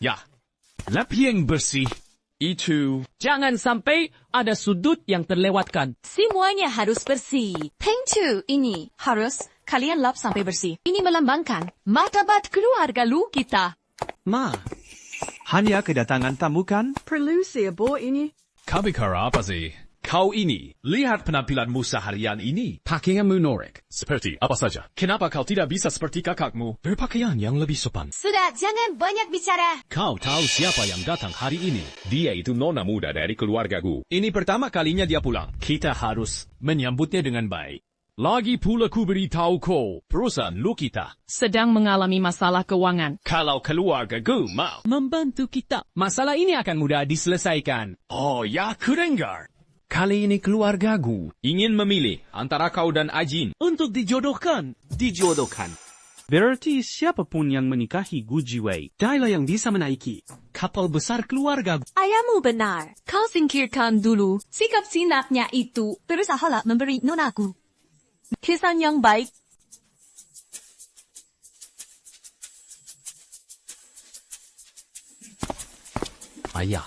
Ya, lap yang bersih. Itu. Jangan sampai ada sudut yang terlewatkan. Semuanya harus bersih. Pintu ini harus kalian lap sampai bersih. Ini melambangkan martabat keluarga lu kita. Ma, hanya kedatangan tamu kan? Perlu siapa ini? Kabikara apa sih? Kau ini, lihat penampilanmu seharian ini. Pakaianmu norek. Seperti apa saja. Kenapa kau tidak bisa seperti kakakmu? Berpakaian yang lebih sopan. Sudah, jangan banyak bicara. Kau tahu siapa yang datang hari ini? Dia itu nona muda dari keluargaku. Ini pertama kalinya dia pulang. Kita harus menyambutnya dengan baik. Lagi pula ku beritahu kau, perusahaan lu kita. Sedang mengalami masalah keuangan. Kalau keluargaku mau Membantu kita. masalah ini akan mudah diselesaikan. Oh ya, ku dengar. Kali ini keluargaku ingin memilih antara kau dan Ajin. Untuk dijodohkan. Berarti siapapun yang menikahi Gu Jiwei, dialah yang bisa menaiki Kapal besar keluarga. Ayahmu benar. Kau singkirkan dulu sikap sinapnya itu. Berusahalah memberi nonaku kesan yang baik. Ayah.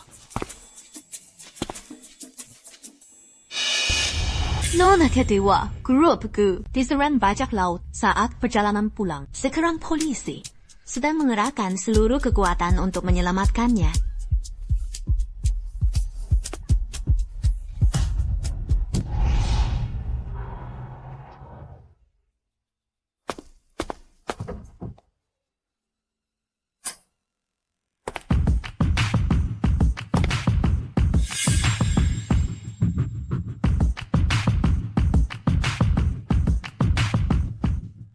Nona kedua, grupku diserang bajak laut saat perjalanan pulang. Sekarang polisi sedang mengerahkan seluruh kekuatan untuk menyelamatkannya.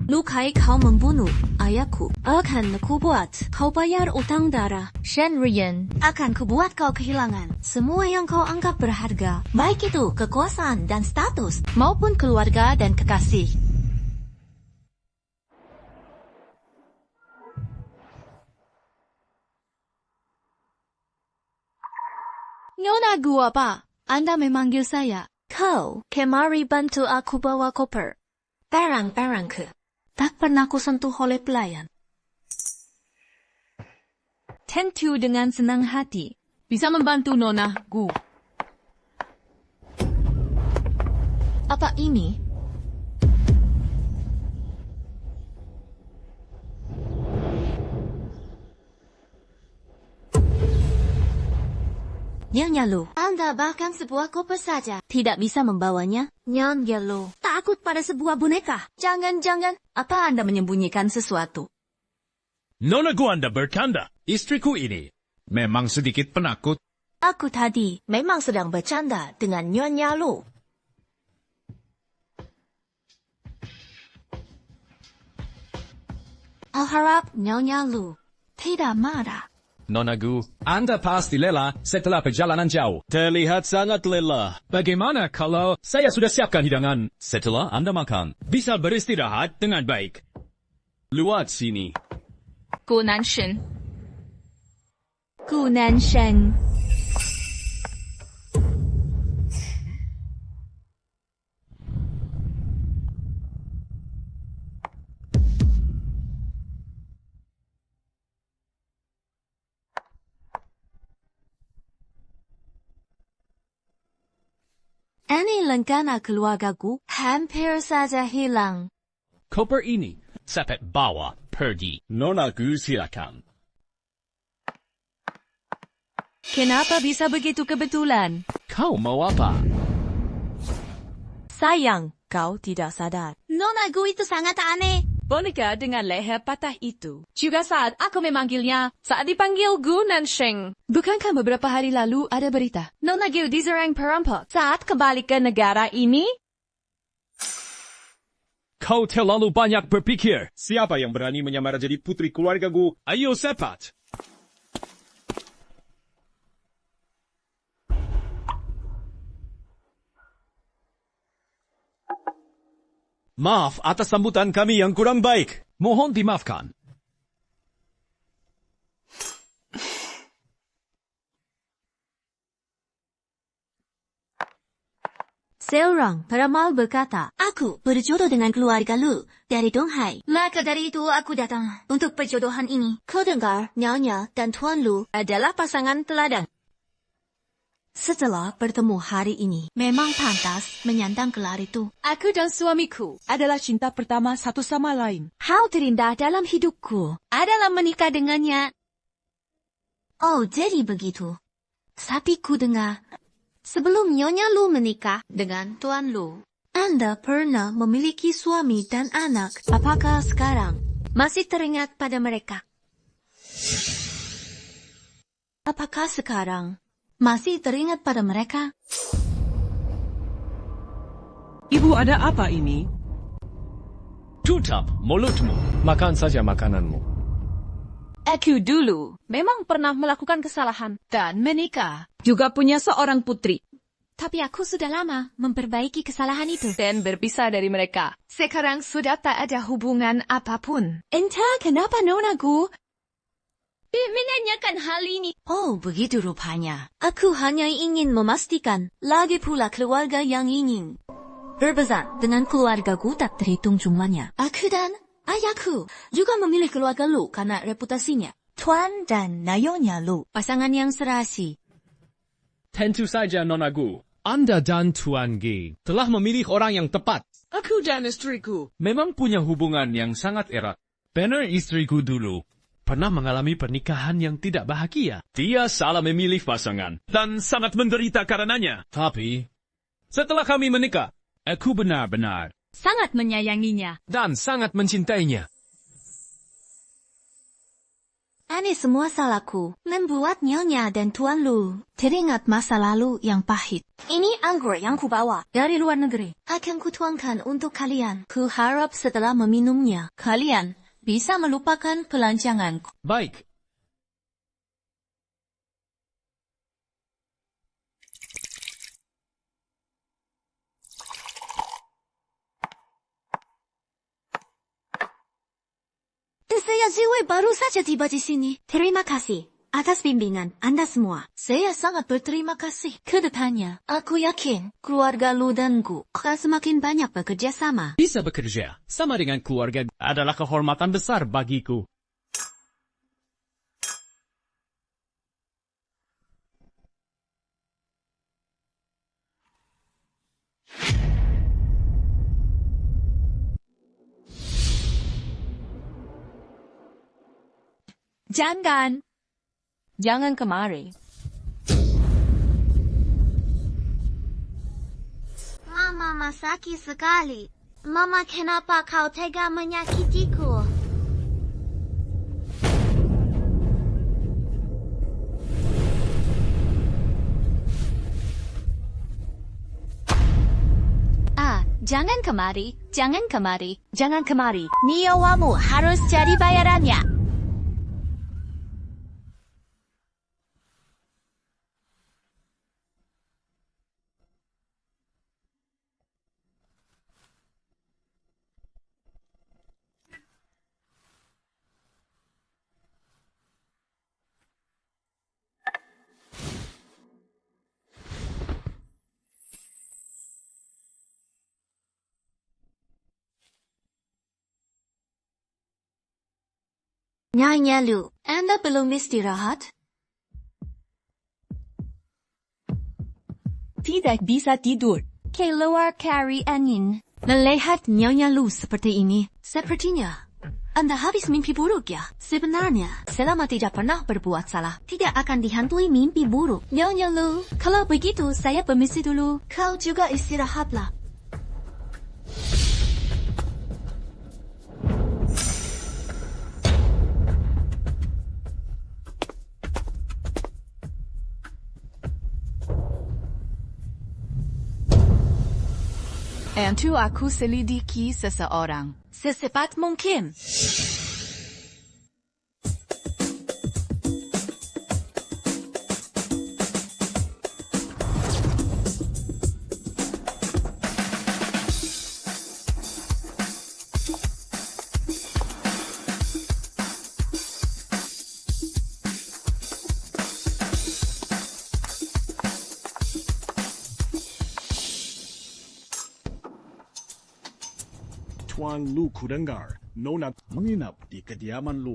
Lukai kau membunuh ayahku, akan kubuat kau bayar utang darah. Shenrian, akan kubuat kau kehilangan semua yang kau anggap berharga, baik itu kekuasaan dan status, maupun keluarga dan kekasih. Nona gua apa? Anda memanggil saya. Kau, kemari bantu aku bawa koper. Barang-barangku tak pernah kusentuh oleh pelayan. Tentu dengan senang hati. Bisa membantu Nona Gu. Apa ini? Nyonya Lu, Anda bahkan sebuah koper saja tidak bisa membawanya? Nyonya Lu, takut pada sebuah boneka? Jangan-jangan, apa Anda menyembunyikan sesuatu? Nona gua Anda bercanda. Istriku ini memang sedikit penakut. Aku tadi memang sedang bercanda dengan Nyonya Lu. Aku harap Nyonya Lu tidak marah. Nona Gu, Anda pasti lelah setelah perjalanan jauh. Terlihat sangat lelah. Bagaimana kalau saya sudah siapkan hidangan setelah Anda makan? Bisa beristirahat dengan baik. Luat sini. 顾南神，顾南神。Ani lengkana keluargaku hampir saja hilang. Koper ini sepet bawa pergi. Nona Gu silakan. Kenapa bisa begitu kebetulan? Kau mau apa? Sayang, kau tidak sadar. Nona Gu itu sangat aneh. Boneka dengan leher patah itu. Juga saat aku memanggilnya, saat dipanggil Gu Nansheng. Bukankah beberapa hari lalu ada berita? Nona Gu diserang perampok saat kembali ke negara ini? Kau terlalu banyak berpikir. Siapa yang berani menyamar jadi putri keluargaku? Ayo cepat. Maaf atas sambutan kami yang kurang baik. Mohon dimaafkan. Seorang peramal berkata, aku berjodoh dengan keluarga Lu dari Donghai. Maka dari itu aku datang untuk perjodohan ini. Kau dengar, Nyonya dan Tuan Lu adalah pasangan teladan. Setelah bertemu hari ini, memang pantas menyandang gelar itu. Aku dan suamiku adalah cinta pertama satu sama lain. Hal terindah dalam hidupku adalah menikah dengannya. Oh, jadi begitu. Tapi ku dengar, sebelum Nyonya Lu menikah dengan Tuan Lu, Anda pernah memiliki suami dan anak. Apakah sekarang masih teringat pada mereka? Apakah sekarang masih teringat pada mereka? Ibu, ada apa ini? Tutup mulutmu. Makan saja makananmu. Aku dulu memang pernah melakukan kesalahan dan menikah. Juga punya seorang putri. Tapi aku sudah lama memperbaiki kesalahan itu. Dan berpisah dari mereka. Sekarang sudah tak ada hubungan apapun. Entah kenapa nonaku menanyakan hal ini. Oh, begitu rupanya. Aku hanya ingin memastikan, lagi pula keluarga yang ingin berbeza dengan keluargaku tak terhitung jumlahnya. Aku dan ayahku juga memilih keluarga Lu karena reputasinya. Tuan dan Nyonya Lu, pasangan yang serasi. Tentu saja Nona Gu. Anda dan Tuan Gi telah memilih orang yang tepat. Aku dan istriku Memang punya hubungan yang sangat erat. Benar istriku dulu pernah mengalami pernikahan yang tidak bahagia. Dia salah memilih pasangan dan sangat menderita karenanya. Tapi, setelah kami menikah, aku benar-benar Sangat menyayanginya. dan sangat mencintainya. Ini semua salahku, membuat Nyonya dan Tuan Lu teringat masa lalu yang pahit. Ini anggur yang kubawa dari luar negeri. Akan kutuangkan untuk kalian. Kuharap setelah meminumnya, kalian bisa melupakan pelancanganku. Baik. Saya Ziwei baru saja tiba di sini. Terima kasih atas bimbingan Anda semua. Saya sangat berterima kasih. Kedepannya, aku yakin keluarga Lu dan Gu akan semakin banyak bekerja sama. Bisa bekerja sama dengan keluarga adalah kehormatan besar bagiku. Jangan kemari. Mama masaki sekali. Mama, kenapa kau tega menyakitiku? Jangan kemari, jangan kemari, jangan kemari. Nyawamu harus jadi bayarannya. Nyonya Lu, Anda belum istirahat? Tidak bisa tidur. Keluar cari angin. Melihat Nyonya Lu seperti ini, sepertinya Anda habis mimpi buruk ya? Sebenarnya, selama tidak pernah berbuat salah, tidak akan dihantui mimpi buruk. Nyonya Lu, kalau begitu saya permisi dulu. Kau juga istirahatlah. Tentu aku selidiki seseorang. Secepat mungkin. Tuan Lu kudengar Nona menginap di kediaman Lu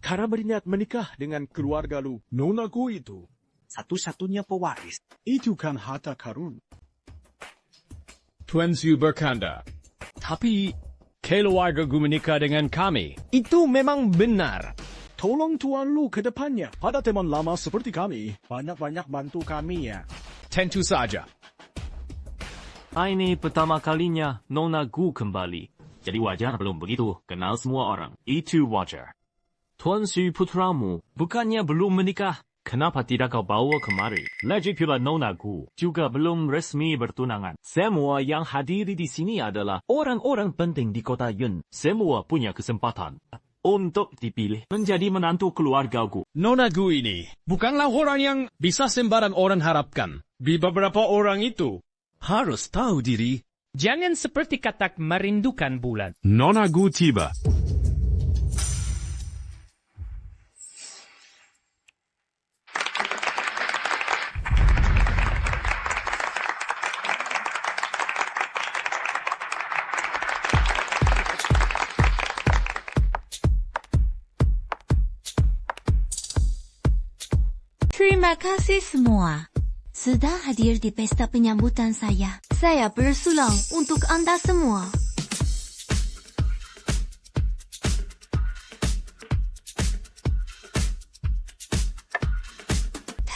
karena berniat menikah dengan keluarga Lu. Nona Gu itu satu-satunya pewaris. Itu kan harta karun. Tuan Su berkanda. Tapi, keluarga gue menikah dengan kami. Itu memang benar. Tolong Tuan Lu ke depannya. Pada teman lama seperti kami, banyak-banyak bantu kami ya. Tentu saja. Ini pertama kalinya Nona Gu kembali. Jadi wajar belum begitu, kenal semua orang. Itu wajar. Tuan Su putramu, bukannya belum menikah? Kenapa tidak kau bawa kemari? Lagi pula Nona Gu juga belum resmi bertunangan. Semua yang hadir di sini adalah orang-orang penting di kota Yun. Semua punya kesempatan untuk dipilih menjadi menantu keluarga Gu. Nona Gu ini bukanlah orang yang bisa sembarang orang harapkan. Beberapa orang itu harus tahu diri. Jangan seperti katak merindukan bulan. Nona Gu tiba. Terima kasih semua. Sudah hadir di pesta penyambutan saya. Saya bersulang untuk Anda semua.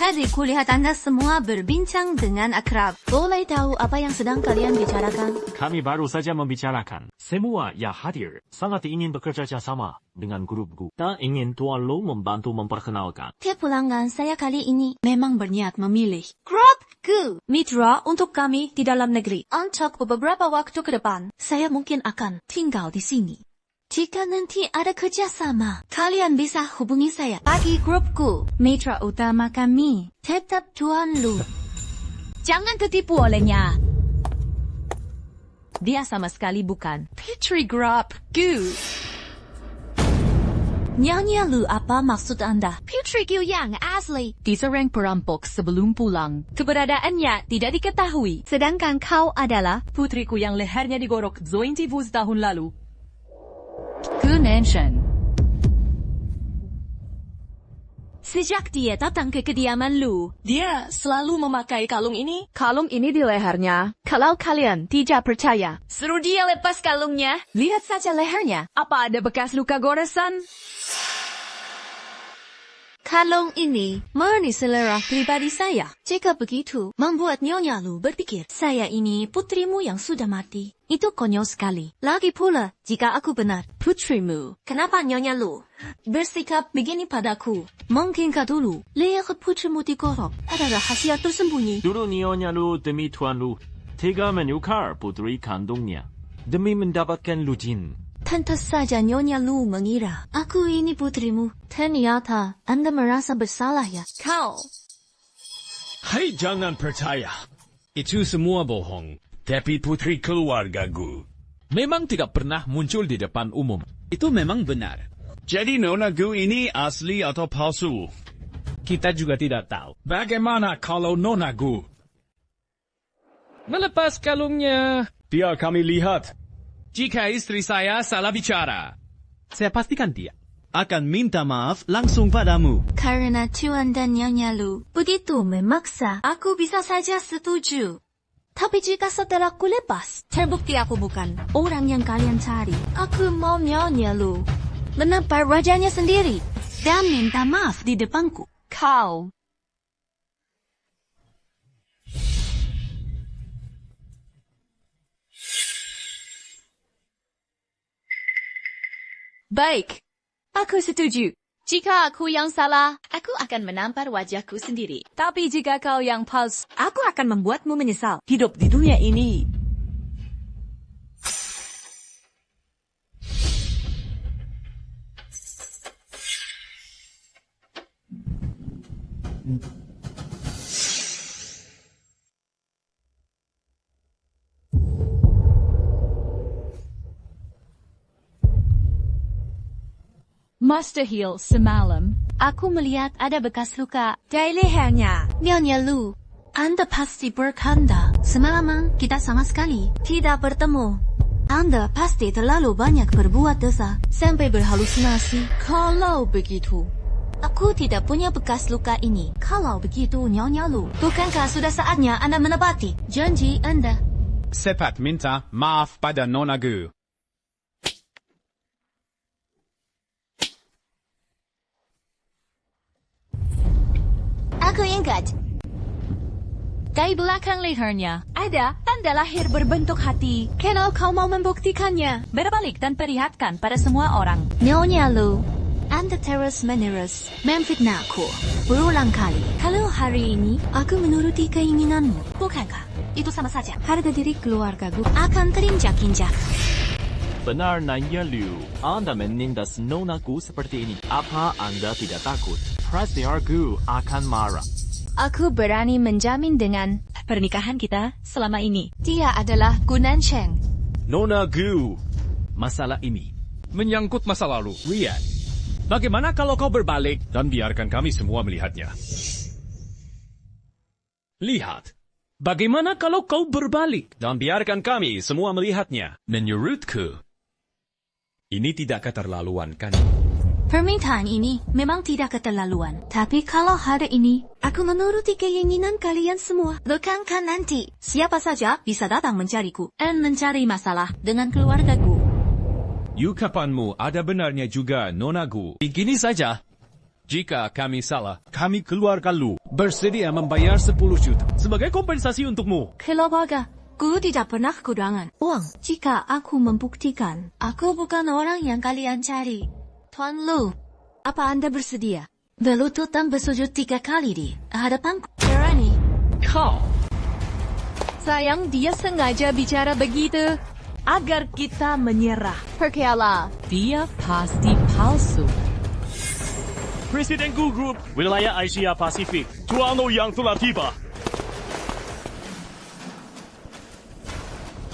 Tadi kulihat Anda semua berbincang dengan akrab. Boleh tahu apa yang sedang kalian bicarakan? Kami baru saja membicarakan. Semua yang hadir sangat ingin bekerja sama dengan grup Gu. Dan ingin Tuan Lu membantu memperkenalkan. Tiap pelanggan saya kali ini memang berniat memilih grup Gu, mitra untuk kami di dalam negeri. Untuk beberapa waktu ke depan, saya mungkin akan tinggal di sini. Jika nanti ada kerjasama, kalian bisa hubungi saya. Bagi grupku, mitra utama kami tetap Tuan Lu. Jangan tertipu olehnya. Dia sama sekali bukan Petri Grup Gu. Nyonya Lu, apa maksud Anda? Petri Gu yang asli diserang perampok sebelum pulang. Keberadaannya tidak diketahui. Sedangkan kau adalah putriku yang lehernya digorok Zointivus tahun lalu. Gu Nanshan. Sejak dia datang ke kediaman Lu, dia selalu memakai kalung ini. Kalung ini di lehernya. Kalau kalian tidak percaya, suruh dia lepas kalungnya. Lihat saja lehernya. Apa ada bekas luka goresan? Kalung ini murni selera pribadi saya. Jika begitu, membuat Nyonya Lu berpikir, saya ini putrimu yang sudah mati. Itu konyol sekali. Lagi pula, jika aku benar putrimu, kenapa Nyonya Lu bersikap begini padaku? Mungkinkah dulu leher putrimu digorok? Ada rahasia tersembunyi. Dulu Nyonya Lu demi Tuan Lu tega menukar putri kandungnya demi mendapatkan Lu Jin. Tentu saja Nyonya Lu mengira aku ini putrimu. Ternyata Anda merasa bersalah ya? Kau. Hai, jangan percaya. Itu semua bohong. Tapi putri keluarga Gu memang tidak pernah muncul di depan umum. Itu memang benar. Jadi Nona Gu ini asli atau palsu? Kita juga tidak tahu. Bagaimana kalau Nona Gu melepas kalungnya? Biar kami lihat. Jika istri saya salah bicara, Saya pastikan dia akan minta maaf langsung padamu. Karena Tuan dan Nyonya Lu begitu memaksa, aku bisa saja setuju. Tapi jika setelah ku lepas, terbukti aku bukan orang yang kalian cari. Aku mau Nyonya Lu menampar wajahnya sendiri dan minta maaf di depanku. Kau. Baik, aku setuju. Jika aku yang salah, aku akan menampar wajahku sendiri. Tapi jika kau yang palsu, aku akan membuatmu menyesal hidup di dunia ini. Master Hill semalam, aku melihat ada bekas luka di lehernya. Nyonya Lu, Anda pasti bercanda. Semalaman kita sama sekali tidak bertemu. Anda pasti terlalu banyak berbuat dosa sampai berhalusinasi. Kalau begitu, aku tidak punya bekas luka ini. Kalau begitu, Nyonya Lu, bukankah sudah saatnya Anda menepati janji Anda? Cepat minta maaf pada Nona Gu. Aku ingat. Di belakang lehernya ada tanda lahir berbentuk hati. Kalau kau mau membuktikannya, berbalik dan perlihatkan pada semua orang. Nyonya Lu, Anda terus-menerus memfitnahku berulang kali. Kalau hari ini aku menuruti keinginanmu, bukankah itu sama saja harga diri keluargaku akan terinjak-injak? Benar Nanya Liu, Anda menindas Nona Gu seperti ini. Apa Anda tidak takut? Presiden Gu akan marah. Aku berani menjamin dengan pernikahan kita selama ini. Dia adalah Gunan Sheng. Nona Gu. Masalah ini menyangkut masa lalu. Lihat. Bagaimana kalau kau berbalik dan biarkan kami semua melihatnya? Lihat. Bagaimana kalau kau berbalik dan biarkan kami semua melihatnya? Menurutku, ini tidak keterlaluan kan? Permintaan ini memang tidak keterlaluan. Tapi kalau hari ini aku menuruti keinginan kalian semua, bukankah nanti siapa saja bisa datang mencariku dan mencari masalah dengan keluargaku? Ucapanmu ada benarnya juga, Nona Gu. Begini saja. Jika kami salah, kami keluarga Lu bersedia membayar 10 juta sebagai kompensasi untukmu. Keluargaku tidak pernah kekurangan uang. Jika aku membuktikan aku bukan orang yang kalian cari, Tuan Lu, apa Anda bersedia berlutut dan bersujud 3 kali di hadapanku? Berani? Kau. Sayang, dia sengaja bicara begitu agar kita menyerah. Percayalah, dia pasti palsu. Presiden Gu Group, wilayah Asia Pasifik. Tuan Ouyang telah tiba.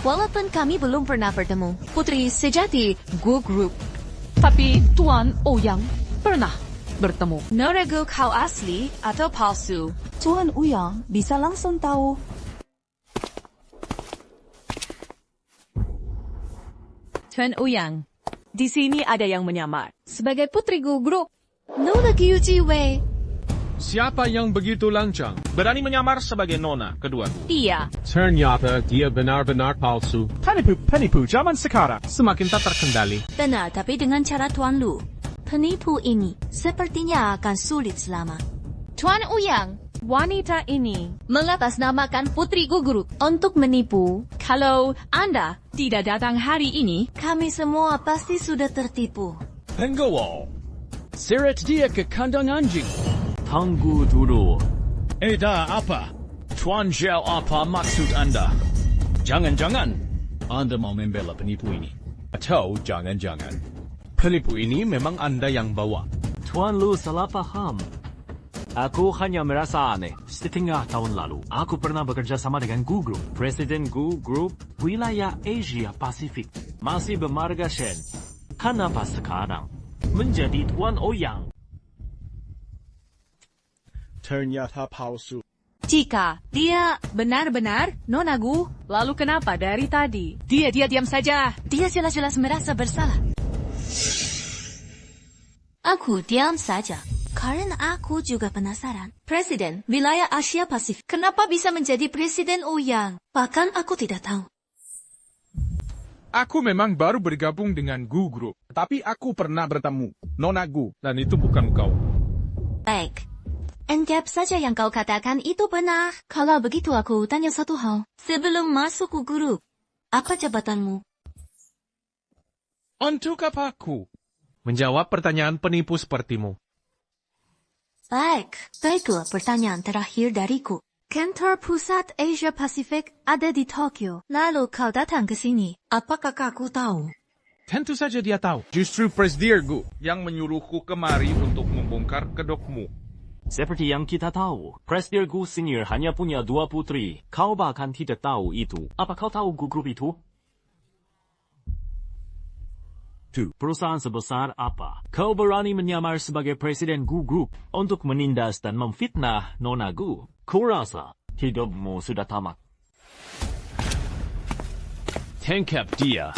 Walaupun kami belum pernah bertemu, putri sejati Gu Group. Tapi Tuan Ouyang pernah bertemu. Nona Gu, kau asli atau palsu? Tuan Ouyang bisa langsung tahu. Tuan Ouyang, di sini ada yang menyamar sebagai putri Gu Group. Nona Gu Jiwei. Siapa yang begitu lancang? Berani menyamar sebagai Nona keduaku. Dia. Ternyata dia benar-benar palsu. Penipu zaman sekarang semakin tak terkendali. Benar, tapi dengan cara Tuan Lu, penipu ini sepertinya akan sulit selama. Tuan Ouyang, wanita ini mengatasnamakan putri Gu Group untuk menipu. Kalau Anda tidak datang hari ini, Kami semua pasti sudah tertipu. Penggawa, seret dia ke kandang anjing. Tunggu dulu. Dah apa? Tuan Zhao, apa maksud Anda? Jangan-jangan Anda mau membela penipu ini. Atau jangan-jangan penipu ini memang Anda yang bawa. Tuan Lu salah paham. Aku hanya merasa aneh. Setengah tahun lalu, aku pernah bekerja sama dengan Gu Group. Presiden Gu Group, wilayah Asia Pasifik. Masih bermarga Shen. Kenapa sekarang menjadi Tuan Ouyang? Ternyata palsu. jika dia benar-benar Nona Gu, lalu kenapa dari tadi dia diam saja? Dia jelas-jelas merasa bersalah. Aku diam saja. Karena aku juga penasaran. Presiden wilayah Asia Pasifik kenapa bisa menjadi Presiden Ouyang? Bahkan aku tidak tahu. Aku memang baru bergabung dengan Gu Group. Tapi aku pernah bertemu Nona Gu. Dan itu bukan kau. Baik. Anggap saja yang kau katakan itu benar. Kalau begitu aku tanya satu hal. Sebelum masuk Gu Group, apa jabatanmu? Untuk apa aku menjawab pertanyaan penipu sepertimu? Baik, baiklah pertanyaan terakhir dariku. Kantor pusat Asia Pasifik ada di Tokyo. Lalu kau datang ke sini. Apakah aku tahu? Tentu saja dia tahu. Justru Presiden Gu yang menyuruhku kemari untuk membongkar kedokmu. Seperti yang kita tahu, Presiden Gu Senior hanya punya 2 putri. Kau bahkan tidak tahu itu. Apa kau tahu Gu Group itu? Perusahaan sebesar apa? Kau berani menyamar sebagai Presiden Gu Group untuk menindas dan memfitnah Nona Gu. Kurasa hidupmu sudah tamat. Tangkap dia.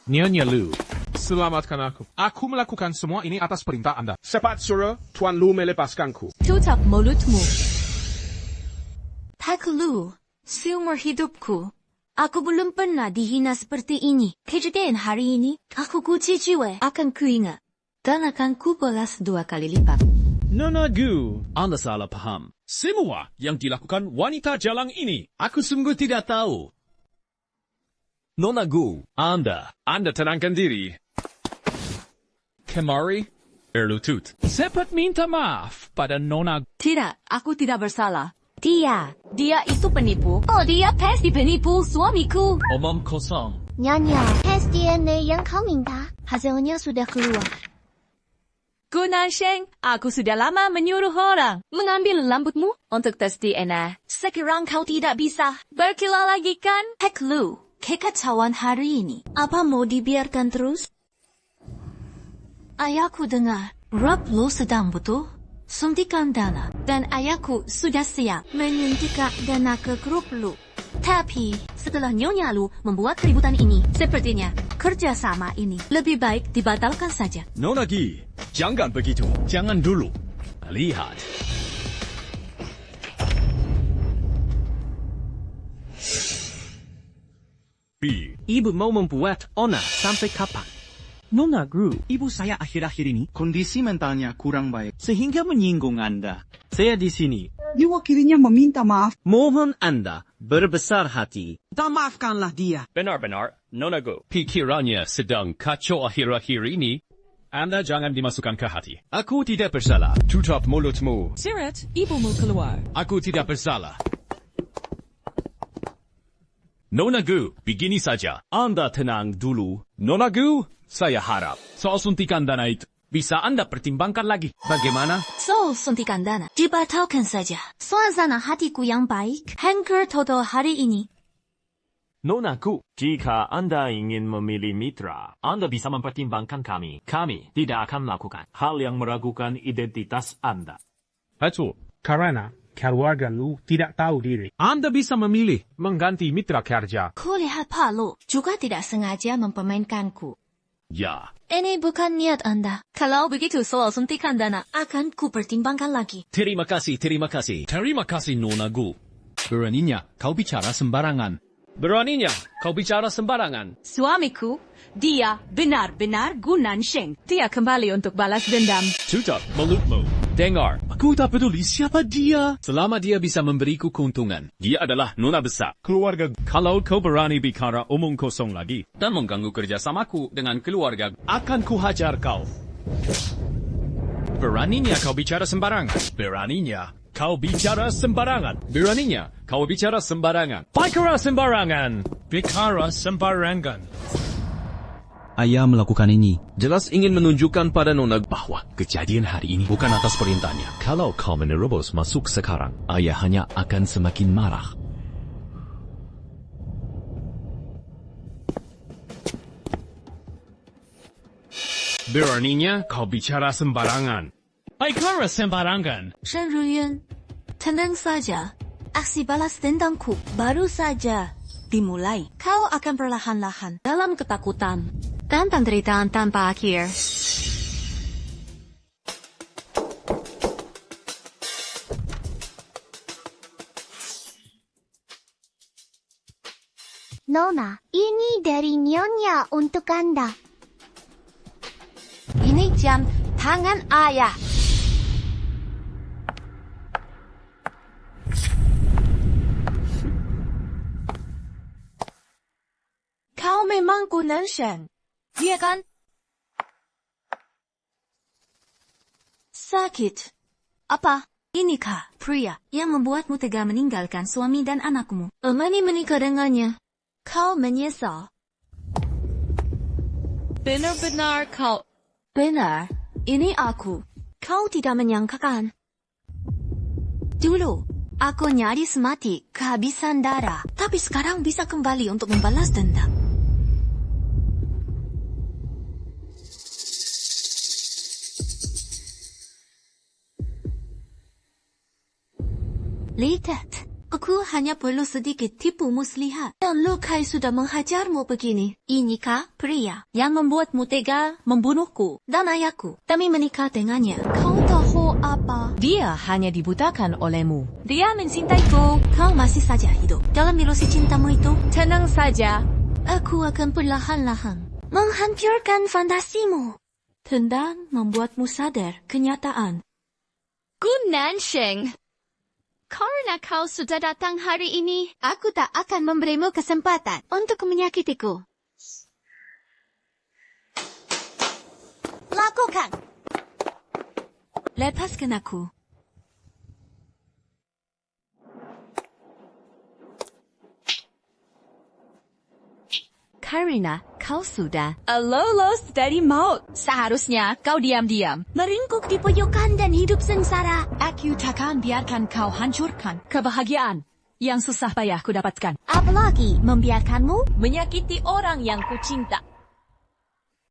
Nyonya Lu. Selamatkan aku. Aku melakukan semua ini atas perintah Anda. Cepat suruh Tuan Lu melepaskanku. Tutup mulutmu. Tak Lu, seumur hidupku, aku belum pernah dihina seperti ini. Kejadian hari ini, aku kunci jiwa akan kuingat. Dan akan kubalas 2 kali lipat. Nona Gu, Anda salah paham. Semua yang dilakukan wanita jalang ini, aku sungguh tidak tahu. Nona Gu, Anda tenangkan diri. Kemari, berlutut. Cepat minta maaf pada Nona. Tidak, aku tidak bersalah. Dia itu penipu. Oh, dia pasti penipu suamiku. Omong kosong. Nyonya, tes DNA yang kau minta, hasilnya sudah keluar. Gunan Sheng, aku sudah lama menyuruh orang mengambil rambutmu untuk tes DNA. Sekarang kau tidak bisa berkilau lagi kan? Hek Lu, kekacauan hari ini, apa mau dibiarkan terus? Ayahku dengar, Rob Lu sedang butuh suntikan dana, dan ayahku sudah siap menyuntikkan dana ke grup Lu. Tapi, setelah Nyonya Lu membuat keributan ini, sepertinya kerjasama ini lebih baik dibatalkan saja. Nona Gi, jangan begitu. Jangan dulu. Lihat. Ibu mau membuat Ona sampai kapan? Nona Gru, ibu saya akhir-akhir ini kondisi mentalnya kurang baik sehingga menyinggung Anda. Saya di sini. Diwakilinya meminta maaf. Mohon Anda berbesar hati. Dan maafkanlah dia. Benar-benar, Nona Gu. Pikirannya sedang kacau akhir-akhir ini. Anda jangan dimasukkan ke hati. Aku tidak bersalah. Tutup mulutmu. Sirat, ibumu keluar. Aku tidak bersalah. Nona Gu, begini saja. Anda tenang dulu. Nona Gu, saya harap soal suntikan dana itu bisa Anda pertimbangkan lagi. Bagaimana? Soal suntikan dana, dibatalkan saja. Suasana hatiku yang baik, hancur total hari ini. Nona Gu, jika Anda ingin memilih mitra, Anda bisa mempertimbangkan kami. Kami tidak akan melakukan hal yang meragukan identitas Anda. Betul, karena keluarga Lu tidak tahu diri. Anda bisa memilih mengganti mitra kerja. Kulihat Pak Lu juga tidak sengaja mempermainkanku. Ya. Ini bukan niat Anda. Kalau begitu soal suntikan dana, akan kupertimbangkan lagi. Terima kasih. Terima kasih, Nona Gu. Beraninya kau bicara sembarangan. Suamiku, dia benar-benar Gunan Sheng. Dia kembali untuk balas dendam. Tutup mulutmu. Dengar, aku tak peduli siapa dia. Selama dia bisa memberiku keuntungan, dia adalah nona besar. Keluarga. Kalau kau berani bicara omong kosong lagi dan mengganggu kerjasamaku dengan keluarga, akan kuhajar kau. Beraninya kau bicara sembarangan. Bicara sembarangan. Ayah melakukan ini jelas ingin menunjukkan pada Nona bahwa kejadian hari ini bukan atas perintahnya. Kalau kau menerobos masuk sekarang, ayah hanya akan semakin marah. Beraninya kau bicara sembarangan. Shen Ruyen, tenang saja. Aksi balas dendamku baru saja dimulai. Kau akan perlahan-lahan dalam ketakutan dan penderitaan tanpa akhir. Nona, ini dari Nyonya untuk Anda. Ini jam tangan ayah. Kau memang Gunan Sheng, iya kan? Sakit. Apa? Inikah pria yang membuatmu tega meninggalkan suami dan anakmu? Amani menikah dengannya. Kau menyesal. Benar-benar kau. Benar, ini aku. Kau tidak menyangkakan. Dulu, aku nyaris mati kehabisan darah, tapi sekarang bisa kembali untuk membalas dendam. Lihat, Aku hanya perlu sedikit tipu muslihat. Dan Lukai sudah menghajarmu begini. Inikah pria yang membuatmu tega membunuhku dan ayahku demi menikah dengannya? Kau tahu apa? Dia hanya dibutakan olehmu. Dia mencintaiku. Kau masih saja hidup dalam ilusi cintamu itu. Tenang saja. Aku akan perlahan-lahan menghancurkan fantasimu dan membuatmu sadar kenyataan. Gu Nansheng, karena kau sudah datang hari ini, aku tak akan memberimu kesempatan untuk menyakitiku. Lakukan. Lepaskan aku. Karina, kau sudah lolos dari maut. Seharusnya kau diam-diam meringkuk di pojokan dan hidup sengsara. Aku takkan biarkan kau hancurkan kebahagiaan yang susah payah ku dapatkan. Apalagi membiarkanmu menyakiti orang yang ku cinta.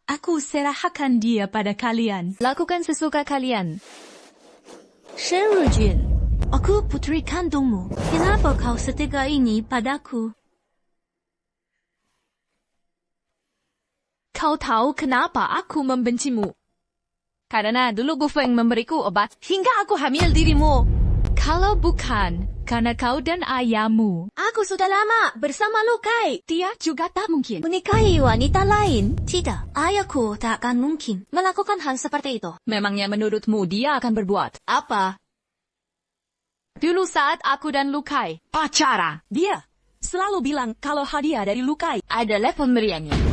Aku serahkan dia pada kalian. Lakukan sesuka kalian. Shen Rujun, aku putri kandungmu. Kenapa kau setega ini padaku? Kau tahu kenapa aku membencimu? Karena dulu Gu Feng memberiku obat hingga aku hamil dirimu. Kalau bukan karena kau dan ayahmu, aku sudah lama bersama Lukai. Dia juga tak mungkin menikahi wanita lain. Tidak, ayahku tak akan mungkin melakukan hal seperti itu. Memangnya menurutmu dia akan berbuat apa? Dulu saat aku dan Lukai pacaran, dia selalu bilang kalau hadiah dari Lukai adalah pemberiannya.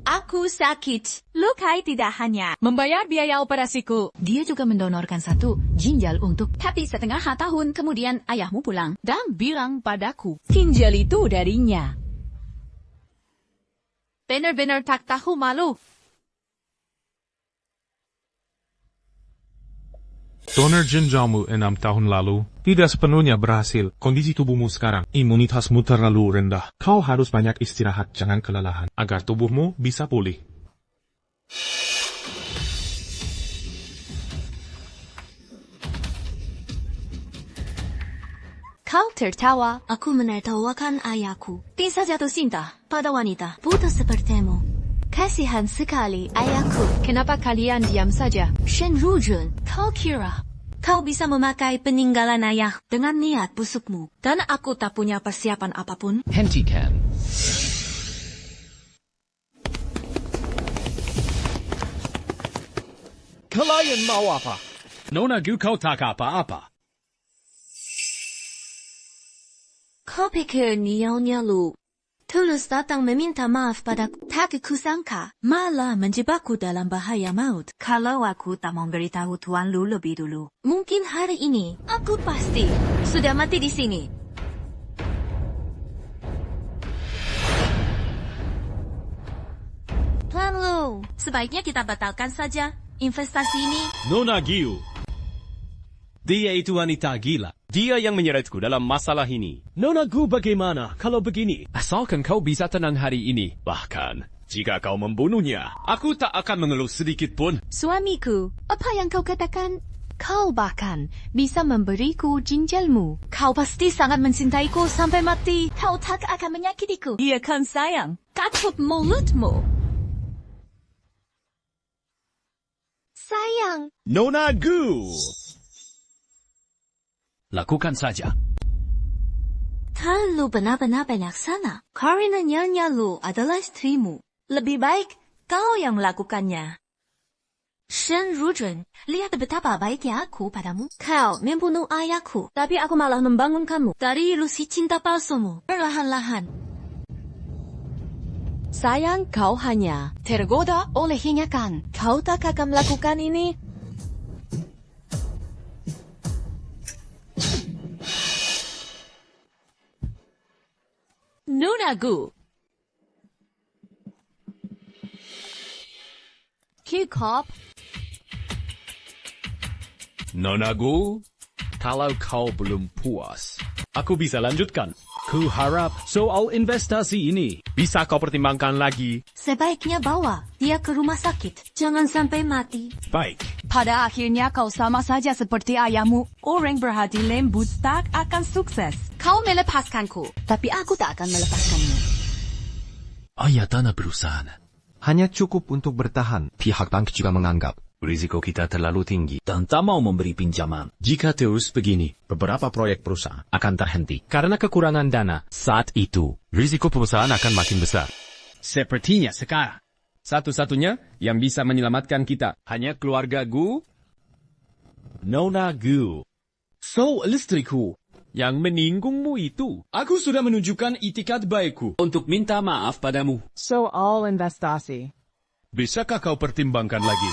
Aku sakit. Lukai tidak hanya membayar biaya operasiku, dia juga mendonorkan 1 ginjal untuk. Tapi setengah tahun kemudian ayahmu pulang dan bilang padaku, ginjal itu darinya. Benar-benar tak tahu malu. Donor ginjalmu 6 tahun lalu tidak sepenuhnya berhasil. Kondisi tubuhmu sekarang, imunitasmu terlalu rendah. Kau harus banyak istirahat, jangan kelelahan, agar tubuhmu bisa pulih. Kau tertawa, aku menertawakan ayahku. Bisa jatuh cinta pada wanita buta sepertimu. Kasihan sekali ayahku. Kenapa kalian diam saja? Shen Rujun, kau kira kau bisa memakai peninggalan ayah dengan niat busukmu? Dan aku tak punya persiapan apapun. Hentikan. Kalian mau apa? Nona Gu kau tak apa-apa. Kau pikir Nyonya Lu tulus datang meminta maaf padaku? Tak kusangka malah menjebakku dalam bahaya maut. Kalau aku tak memberitahu Tuan Lu lebih dulu, mungkin hari ini aku pasti sudah mati di sini. Tuan Lu, sebaiknya kita batalkan saja investasi ini. Nona Gu, dia itu wanita gila. Dia yang menyeretku dalam masalah ini. Nona Gu bagaimana kalau begini? Asalkan kau bisa tenang hari ini. Bahkan, jika kau membunuhnya, aku tak akan mengeluh sedikit pun. Suamiku, apa yang kau katakan? Kau bahkan bisa memberiku ginjalmu. Kau pasti sangat mencintaiku sampai mati. Kau tak akan menyakitiku. Dia kan sayang. Katup mulutmu. Sayang. Nona Gu, lakukan saja. Tuan Lu benar-benar bijaksana. Karena Nyonya Lu adalah istrimu. Lebih baik kau yang melakukannya. Shen Rujun, lihat betapa baiknya aku padamu. Kau membunuh ayahku, tapi aku malah membangunkanmu dari ilusi cinta palsumu perlahan-lahan. Sayang, kau hanya tergoda oleh hinyakan. Kau tak akan melakukan ini. Nona Gu. Q-Cop. Nona Gu, kalau kau belum puas, aku bisa lanjutkan. Ku harap soal investasi ini bisa kau pertimbangkan lagi. Sebaiknya bawa dia ke rumah sakit. Jangan sampai mati. Baik, Pada akhirnya kau sama saja seperti ayahmu. Orang berhati lembut tak akan sukses. Kau melepaskanku, tapi aku tak akan melepaskanmu. Ayah tanah perusahaan. Hanya cukup untuk bertahan. Pihak bank juga menganggap risiko kita terlalu tinggi dan tak mau memberi pinjaman. Jika terus begini, beberapa proyek perusahaan akan terhenti karena kekurangan dana. Saat itu, risiko perusahaan akan makin besar. Sepertinya sekarang, satu-satunya yang bisa menyelamatkan kita hanya keluarga Gu, Nona Gu. So, istriku, yang meninggungmu itu. Aku sudah menunjukkan itikat baikku untuk minta maaf padamu. So all investasi. Bisakah kau pertimbangkan lagi?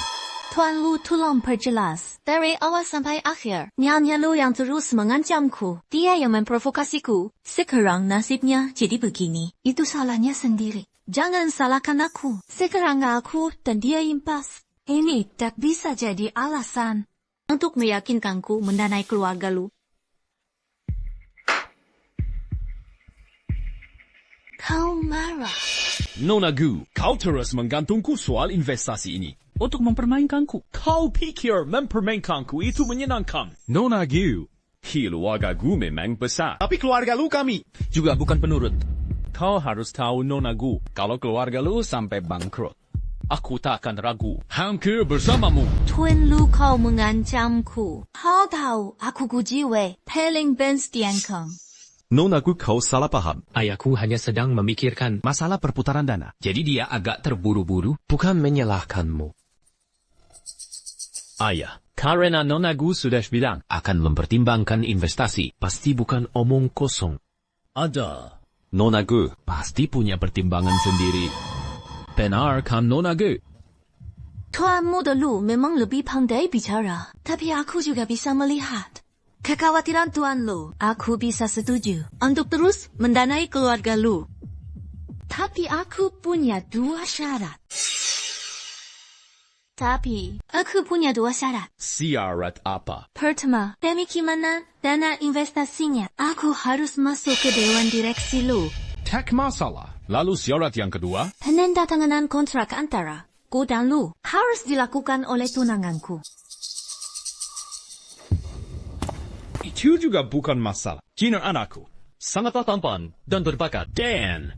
Tuan Lu tolong perjelas. Dari awal sampai akhir, Nyonya Lu yang terus mengancamku. Dia yang memprovokasiku. Sekarang nasibnya jadi begini. Itu salahnya sendiri. Jangan salahkan aku. Sekarang aku dan dia impas. Ini tak bisa jadi alasan untuk meyakinkanku mendanai keluarga Lu. Kau marah. Nona Gu, kau terus menggantungku soal investasi ini. Untuk mempermainkanku. Kau pikir mempermainkanku itu menyenangkan? Nona Gu, keluarga Gu memang besar. Tapi keluarga lu kami juga bukan penurut. Kau harus tahu Nona Gu, kalau keluarga lu sampai bangkrut, aku tak akan ragu. Hampir bersamamu. Tuan Lu kau mengancamku. Kau tahu aku kujiwe paling bens diangkang. Nona Gu, kau salah paham. Ayahku hanya sedang memikirkan masalah perputaran dana. Jadi dia agak terburu-buru, bukan menyalahkanmu. Ayah, karena Nona Gu sudah bilang akan mempertimbangkan investasi, pasti bukan omong kosong. Ada. Nona Gu pasti punya pertimbangan sendiri. Benar kan Nona Gu? Tuan Muda Lu memang lebih pandai bicara, tapi aku juga bisa melihat kekhawatiran Tuan Lu. Aku bisa setuju untuk terus mendanai keluarga Lu. Tapi aku punya dua syarat. Syarat apa? Pertama, demi gimana dana investasinya, aku harus masuk ke Dewan Direksi Lu. Tak masalah. Lalu syarat yang kedua? Penandatanganan kontrak antara Gu dan Lu harus dilakukan oleh tunanganku. Itu juga bukan masalah. Gina anakku sangatlah tampan dan berbakat. Dan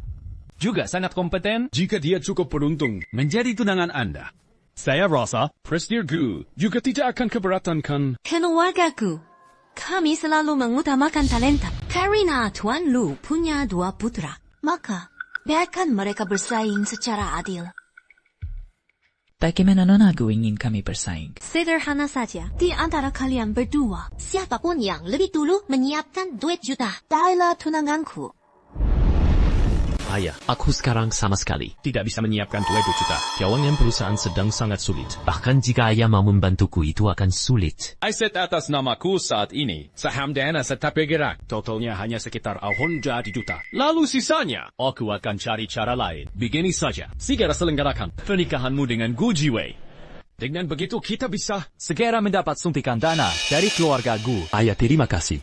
juga sangat kompeten jika dia cukup beruntung menjadi tunangan Anda. Saya rasa Presiden Gu juga tidak akan keberatan kan? Keluargaku, kami selalu mengutamakan talenta. Karena Tuan Lu punya dua putra, maka biarkan mereka bersaing secara adil. Bagaimana Nona Gu ingin kami bersaing? Sederhana saja, di antara kalian berdua, siapapun yang lebih dulu menyiapkan 2 juta, dailah tunanganku. Ayah, aku sekarang sama sekali tidak bisa menyiapkan 2 juta. Keuangan perusahaan sedang sangat sulit. Bahkan jika ayah mau membantuku, itu akan sulit. Aset atas namaku saat ini, saham dana tetap bergerak. Totalnya hanya sekitar 100 juta. Lalu sisanya, aku akan cari cara lain. Begini saja, segera selenggarakan pernikahanmu dengan Gu Jiwei. Dengan begitu kita bisa segera mendapat suntikan dana dari keluarga Gu. Ayah, terima kasih.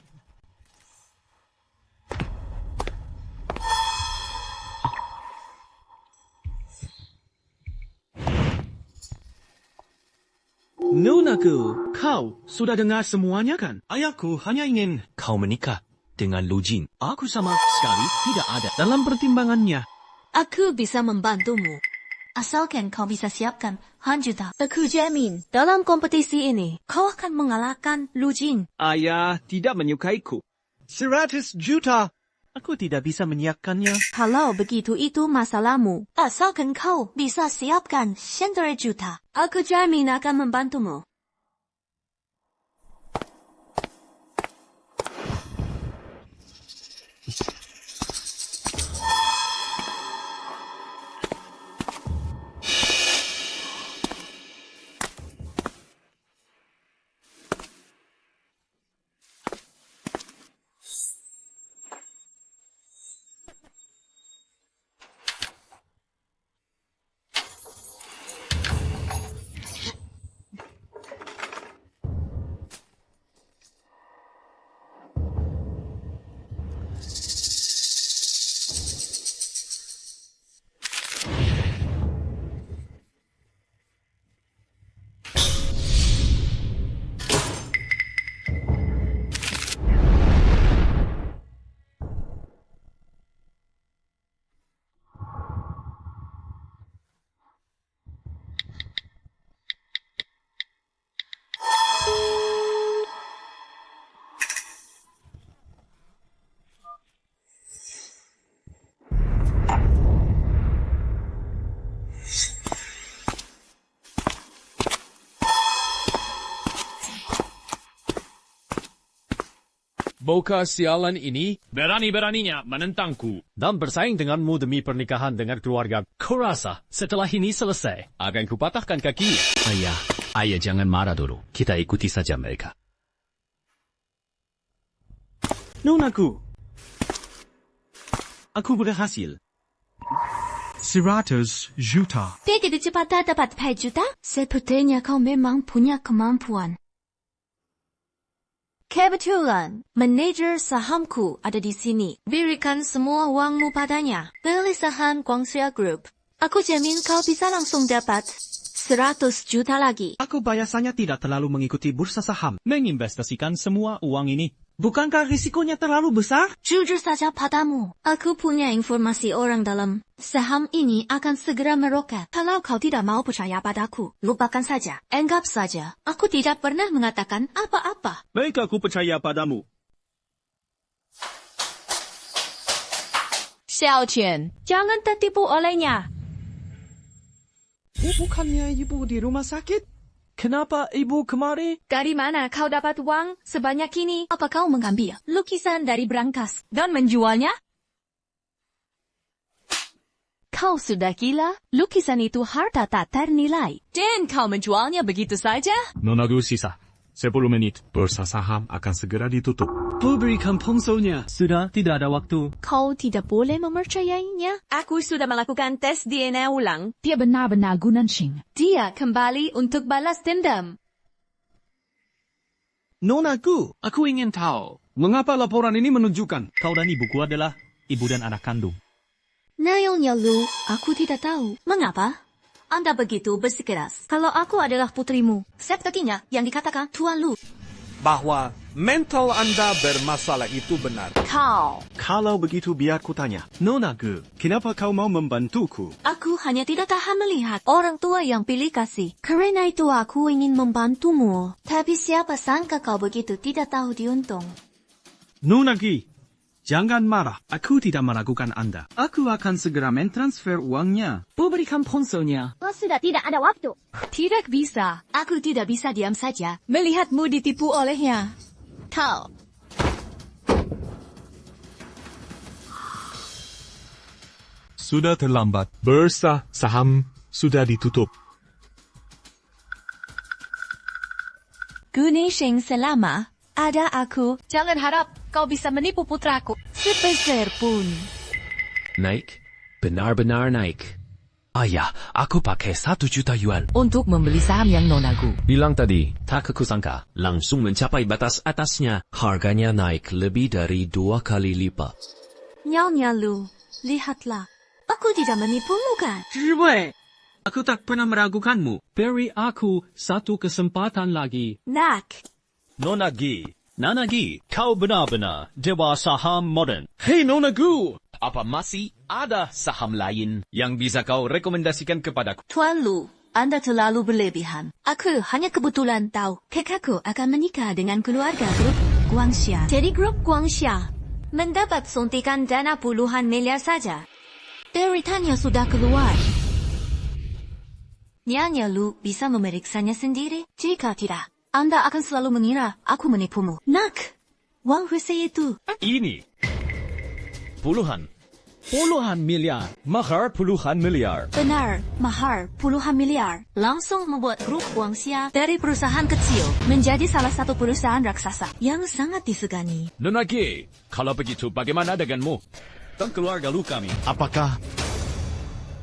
Nona Gu, kau sudah dengar semuanya kan? Ayahku hanya ingin kau menikah dengan Lu Jin. Aku sama sekali tidak ada dalam pertimbangannya. Aku bisa membantumu. Asalkan kau bisa siapkan 100 juta. Aku jamin, dalam kompetisi ini, kau akan mengalahkan Lu Jin. Ayah tidak menyukaiku. 100 juta. Aku tidak bisa menyiapkannya. Kalau begitu itu masalahmu. Asalkan kau bisa siapkan 100 juta. Aku jamin akan membantumu. Bocah sialan ini Berani-beraninya menentangku dan bersaing denganmu demi pernikahan dengan keluarga. Kurasa setelah ini selesai akan kupatahkan kakinya. Ayah jangan marah dulu. Kita ikuti saja mereka. Nonaku, aku berhasil. 100 juta. Begitu cepat dapat pai juta? Sepertinya kau memang punya kemampuan. Kebetulan, manajer sahamku ada di sini. Berikan semua uangmu padanya. Beli saham Guangxia Group. Aku jamin kau bisa langsung dapat 100 juta lagi. Aku biasanya tidak terlalu mengikuti bursa saham, menginvestasikan semua uang ini. Bukankah risikonya terlalu besar? Jujur saja padamu. Aku punya informasi orang dalam. Saham ini akan segera meroket. Kalau kau tidak mau percaya padaku, lupakan saja. Anggap saja, aku tidak pernah mengatakan apa-apa. Baik, aku percaya padamu. Xiao Qian, jangan tertipu olehnya. Bukannya ibu di rumah sakit? Kenapa ibu kemari? Dari mana kau dapat uang sebanyak ini? Apa kau mengambil lukisan dari berangkas dan menjualnya? Kau sudah gila? Lukisan itu harta tak ternilai. Dan kau menjualnya begitu saja? Nonagu sisa 10 menit. Bursa saham akan segera ditutup. Berikan ponselnya. Sudah tidak ada waktu. Kau tidak boleh mempercayainya. Aku sudah melakukan tes DNA ulang. Dia benar-benar Gunansing. Dia kembali untuk balas dendam. Nonaku, aku ingin tahu, mengapa laporan ini menunjukkan kau dan ibuku adalah ibu dan anak kandung? Nyonya Lu, aku tidak tahu. Mengapa? Anda begitu bersikeras. Kalau aku adalah putrimu, sepertinya yang dikatakan Tuan Lu. Bahwa mental Anda bermasalah itu benar. Kalau begitu biar ku tanya. Nonagu, kenapa kau mau membantuku? Aku hanya tidak tahan melihat orang tua yang pilih kasih. Karena itu aku ingin membantumu. Tapi siapa sangka kau begitu tidak tahu diuntung. Nonagi, jangan marah. Aku tidak meragukan Anda. Aku akan segera mentransfer uangnya. Berikan ponselnya. Oh, sudah tidak ada waktu. Tidak bisa. Aku tidak bisa diam saja melihatmu ditipu olehnya. Kau. Sudah terlambat. Bursa saham sudah ditutup. Gunansing selama ada aku. Jangan harap kau bisa menipu putraku sepeser pun. Naik? Benar-benar naik. Ayah, aku pakai 1 juta yuan. Untuk membeli saham yang Nonagu. Bilang tadi, tak kusangka, langsung mencapai batas atasnya. Harganya naik lebih dari 2 kali lipat. Nyonya Lu, lihatlah. Aku tidak menipumu kan? Jiwei, aku tak pernah meragukanmu. Beri aku 1 kesempatan lagi. Nak. Nanagi, kau benar-benar dewa saham modern. Hei Nonagu, Apa masih ada saham lain yang bisa kau rekomendasikan kepadaku? Tuan Lu, Anda terlalu berlebihan. Aku hanya kebetulan tahu kakakku akan menikah dengan keluarga grup Guangxia. Jadi grup Guangxia mendapat suntikan dana puluhan miliar saja. Beritanya sudah keluar. Nyonya Lu bisa memeriksanya sendiri. Jika tidak, Anda akan selalu mengira aku menipumu. Nak, uang Hussein itu. Ini puluhan miliar. Mahar puluhan miliar. Benar, mahar puluhan miliar. Langsung membuat grup Guangxia dari perusahaan kecil menjadi salah satu perusahaan raksasa yang sangat disegani. Nonagi, kalau begitu bagaimana denganmu dan keluarga lu kami? Apakah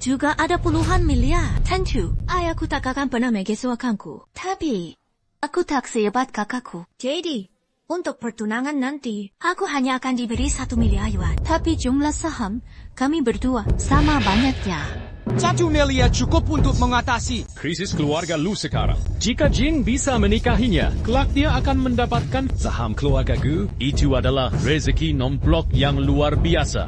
juga ada puluhan miliar? Tentu, ayahku tak akan pernah mengesuakanku. Tapi, aku tak sehebat kakakku. Jadi, untuk pertunangan nanti, aku hanya akan diberi 1 miliar yuan. Tapi jumlah saham, kami berdua sama banyaknya. 1 miliar cukup untuk mengatasi krisis keluarga lu sekarang. Jika Jin bisa menikahinya, kelak dia akan mendapatkan saham keluarga Gu. Itu adalah rezeki non-blok yang luar biasa.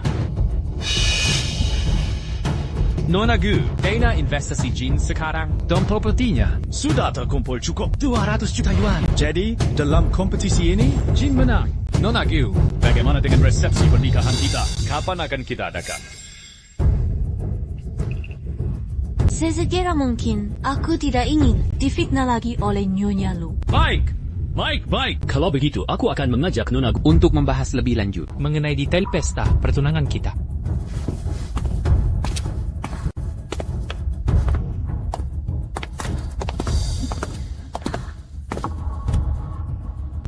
Nona Gu, dana investasi Jin sekarang dan propertinya sudah terkumpul cukup 200 juta yuan. Jadi, dalam kompetisi ini, Jin menang. Nona Gu, bagaimana dengan resepsi pernikahan kita? Kapan akan kita adakan? Sesegera mungkin, aku tidak ingin difitnah lagi oleh Nyonya Lu. Baik, Baik. Kalau begitu, aku akan mengajak Nona Gu Untuk membahas lebih lanjut mengenai detail pesta pertunangan kita.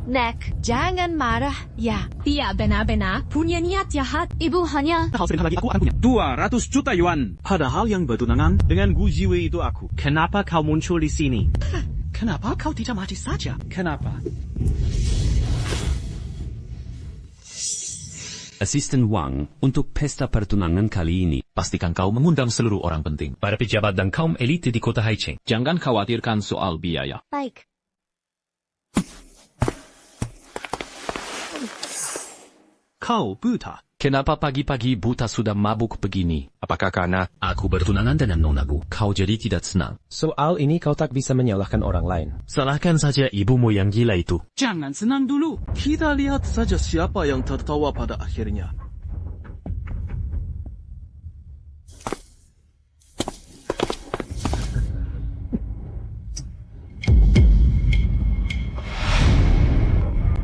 Nek, jangan marah. Ya, dia benar-benar punya niat jahat. Ibu hanya... Sekali lagi aku akan punya 200 juta yuan. Padahal yang bertunangan dengan Gu Jiwei itu aku. Kenapa kau muncul di sini? Kenapa kau tidak mati saja? Kenapa? Asisten Wang untuk pesta pertunangan kali ini. Pastikan kau mengundang seluruh orang penting. Para pejabat dan kaum elite di kota Haicheng. Jangan khawatirkan soal biaya. Baik. Kau buta. Kenapa pagi-pagi buta sudah mabuk begini? Apakah karena Aku bertunangan dengan Nona Gu. Kau jadi tidak senang. Soal ini kau tak bisa menyalahkan orang lain. Salahkan saja ibumu yang gila itu. Jangan senang dulu. Kita lihat saja siapa yang tertawa pada akhirnya.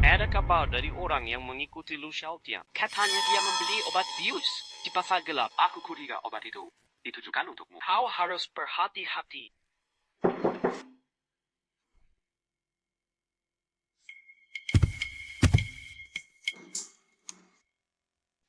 Ada kabar dari orang yang mengikuti Lu Xiaotian. Katanya dia membeli obat bius di pasar gelap. Aku curiga obat itu ditujukan untukmu. Kau harus berhati-hati.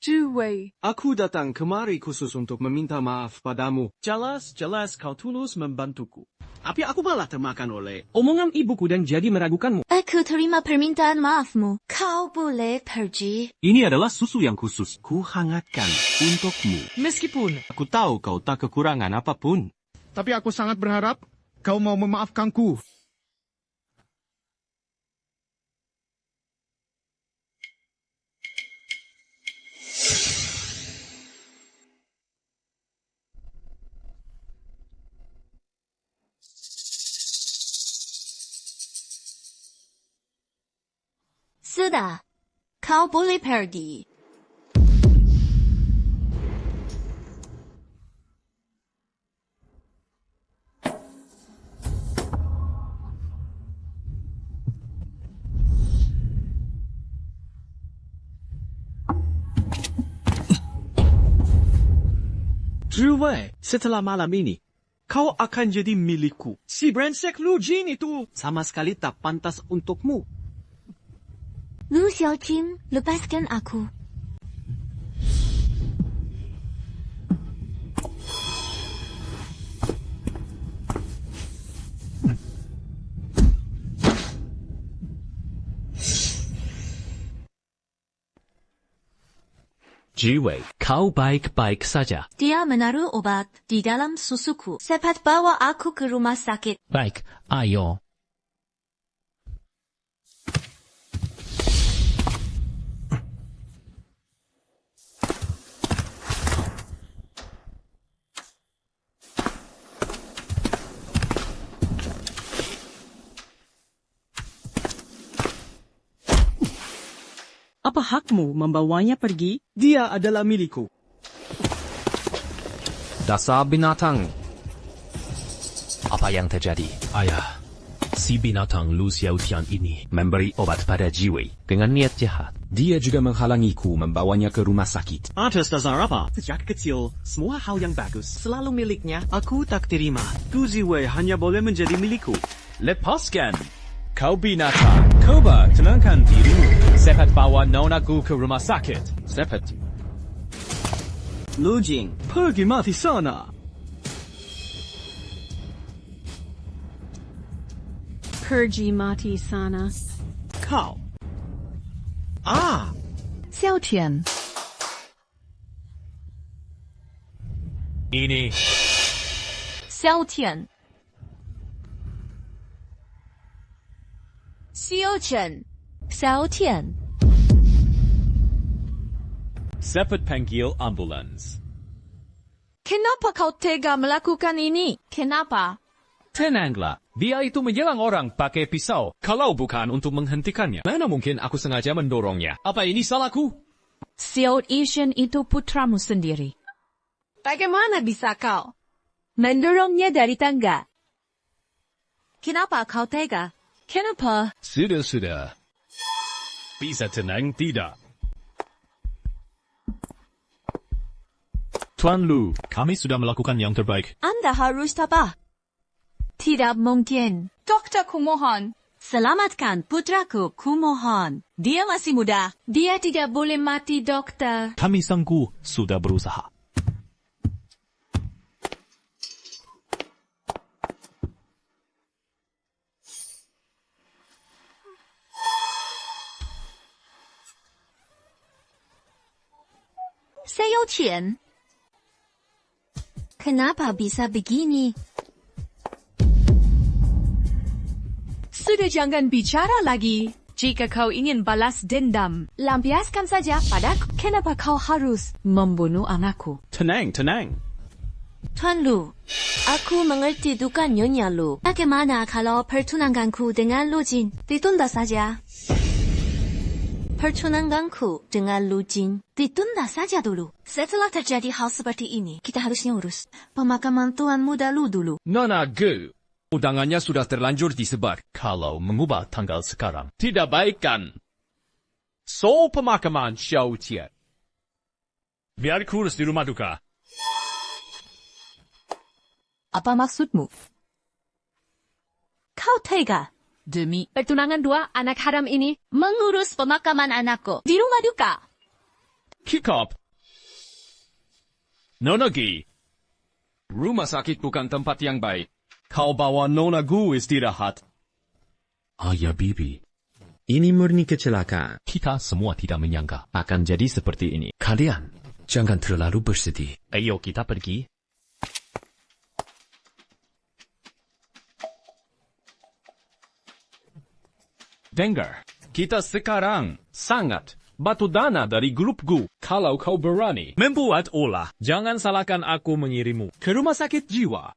Jiwei, aku datang kemari khusus untuk meminta maaf padamu. Jelas kau tulus membantuku. Tapi aku malah termakan oleh omongan ibuku dan jadi meragukanmu. Aku terima permintaan maafmu. Kau boleh pergi. Ini adalah susu yang khusus. Ku hangatkan untukmu. Meskipun Aku tahu kau tak kekurangan apapun. Tapi aku sangat berharap kau mau memaafkanku. Sudah. Kau boleh pergi. Jiwei, setelah malam ini, kau akan jadi milikku. Si brengsek Lu Jin itu sama sekali tak pantas untukmu. Lu Xiaoqing, lepaskan aku. Jiwei, kau baik-baik saja. Dia menaruh obat di dalam susuku. Cepat bawa aku ke rumah sakit. Baik, ayo. Apa hakmu membawanya pergi? Dia adalah milikku. Dasar binatang. Apa yang terjadi? Ayah, si binatang Lu Xiaotian ini memberi obat pada Jiwei dengan niat jahat. Dia juga menghalangiku membawanya ke rumah sakit. Atas dasar apa? Sejak kecil, semua hal yang bagus selalu miliknya. Aku tak terima. Gu Jiwei hanya boleh menjadi milikku. Lepaskan. Kau binatang. Coba tenangkan dirimu. Cepat bawa Nona Gu ke rumah sakit. Cepat. Lu Jing, pergi mati sana. Pergi mati sana. Kau. Xiaotian. Ini. Xiaotian. Xiaochen. Xiaotian. Cepat panggil ambulans. Kenapa kau tega melakukan ini? Kenapa? Tenanglah. Dia itu menyerang orang pakai pisau. Kalau bukan untuk menghentikannya, mana mungkin aku sengaja mendorongnya? Apa ini salahku? Xiao Ishan itu putramu sendiri. Bagaimana bisa kau mendorongnya dari tangga? Kenapa kau tega? Kenapa? Sudah. Bisa tenang tidak? Tuan Lu, kami sudah melakukan yang terbaik. Anda harus tabah. Tidak mungkin. Dokter kumohon. Selamatkan putraku kumohon. Dia masih muda. Dia tidak boleh mati, dokter. Kami sanggup sudah berusaha. Saya Chen. Kenapa bisa begini? Sudah jangan bicara lagi. Jika kau ingin balas dendam, lampiaskan saja padaku. Kenapa kau harus membunuh anakku? Tenang. Tuan Lu, aku mengerti duka Nyonya Lu. Bagaimana kalau pertunanganku dengan Lu Jin ditunda saja? Pertunanganku dengan Lu Jin ditunda saja dulu. Setelah terjadi hal seperti ini, kita harusnya urus pemakaman Tuan Muda Lu dulu. Nona Gu, undangannya sudah terlanjur disebar. Kalau mengubah tanggal sekarang, tidak baik kan? Soal pemakaman Xiao Tian. Biar kurus di rumah duka. Apa maksudmu? Kau tega demi pertunangan dua anak haram ini mengurus pemakaman anakku di rumah duka. Kick up. Nona Gu, rumah sakit bukan tempat yang baik. Kau bawa Nona Gu istirahat. Ayah Bibi, ini murni kecelakaan. Kita semua tidak menyangka akan jadi seperti ini. Kalian jangan terlalu bersedih. Ayo kita pergi. Dengar, kita sekarang sangat batu dana dari grup Gu. Kalau kau berani membuat olah, jangan salahkan aku mengirimmu ke rumah sakit jiwa.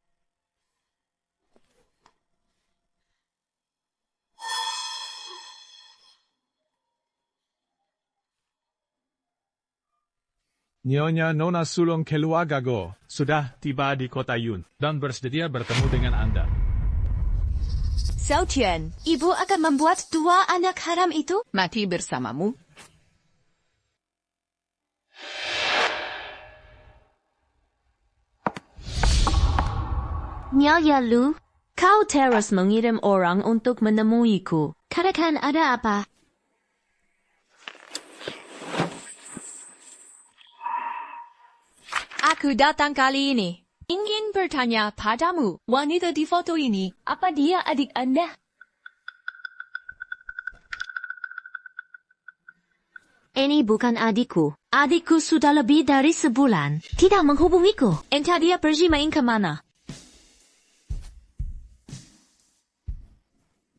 Nyonya Nona Sulung keluarga Go sudah tiba di kota Yun dan bersedia bertemu dengan Anda. Xiao Tian, Ibu akan membuat dua anak haram itu mati bersamamu. Nyonya Lu, kau terus mengirim orang untuk menemuiku. Katakan ada apa? Aku datang kali ini ingin bertanya padamu, wanita di foto ini, apa dia adik Anda? Ini bukan adikku. Adikku sudah lebih dari sebulan tidak menghubungiku. Entah dia pergi main kemana.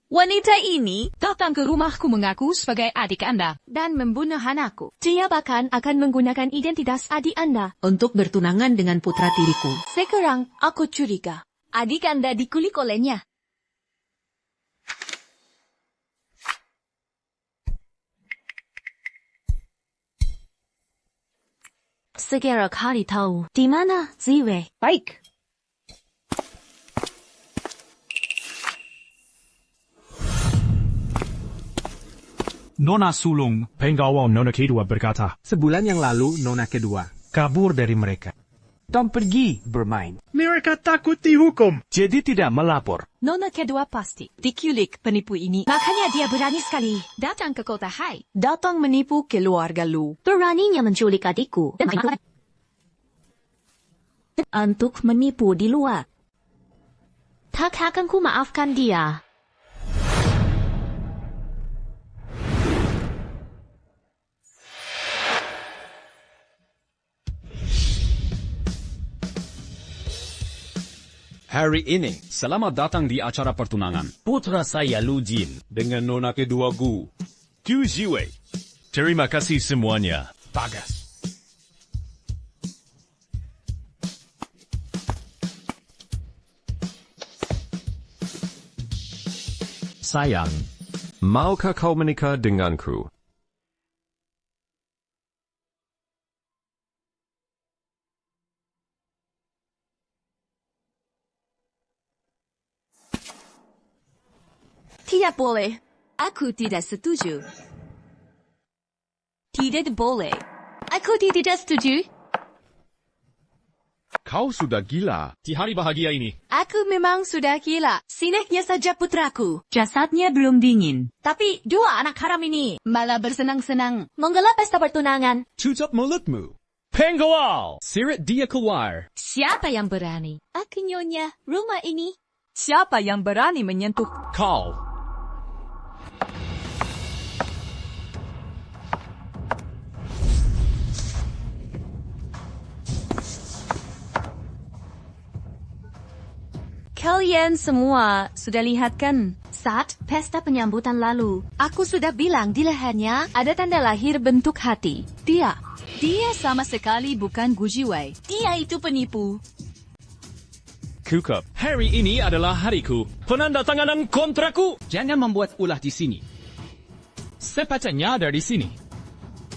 Wanita ini datang ke rumahku mengaku sebagai adik Anda dan membunuh anakku. Dia bahkan akan menggunakan identitas adik Anda untuk bertunangan dengan putra tiriku. Sekarang aku curiga adik Anda dikulik olehnya. Segera cari tahu di mana Ziwei. Baik. Nona Sulung, penggawa Nona kedua berkata, Sebulan yang lalu, Nona kedua kabur dari mereka dan pergi bermain. Mereka takut dihukum, jadi tidak melapor. Nona kedua pasti diculik penipu ini. Makanya dia berani sekali datang ke kota Hai. Datang menipu keluarga Lu. Beraninya menculik adikku. Untuk menipu di luar. Tak akan ku maafkan dia. Hari ini, selamat datang di acara pertunangan. Putra saya Lu Jin dengan Nona kedua Gu, Gu Ziwei. Terima kasih semuanya. Bagas. Sayang, maukah kau menikah denganku? Tidak boleh. Aku tidak setuju. Tidak boleh. Aku tidak setuju. Kau sudah gila. Di hari bahagia ini, Aku memang sudah gila. Sineknya saja putraku. Jasadnya belum dingin. Tapi dua anak haram ini malah bersenang-senang menggelar pesta pertunangan. tutup mulutmu. Penggawal! Sirit dia keluar. Siapa yang berani? Aku nyonya rumah ini. Siapa yang berani menyentuh? Kau. Kalian semua sudah lihat kan? Saat pesta penyambutan lalu, aku sudah bilang di lehernya ada tanda lahir bentuk hati. Dia sama sekali bukan Gu Jiwei. Dia itu penipu. Kukup. Hari ini adalah hariku. Penandatanganan kontrakku. Jangan membuat ulah di sini. Sepatutnya dari sini.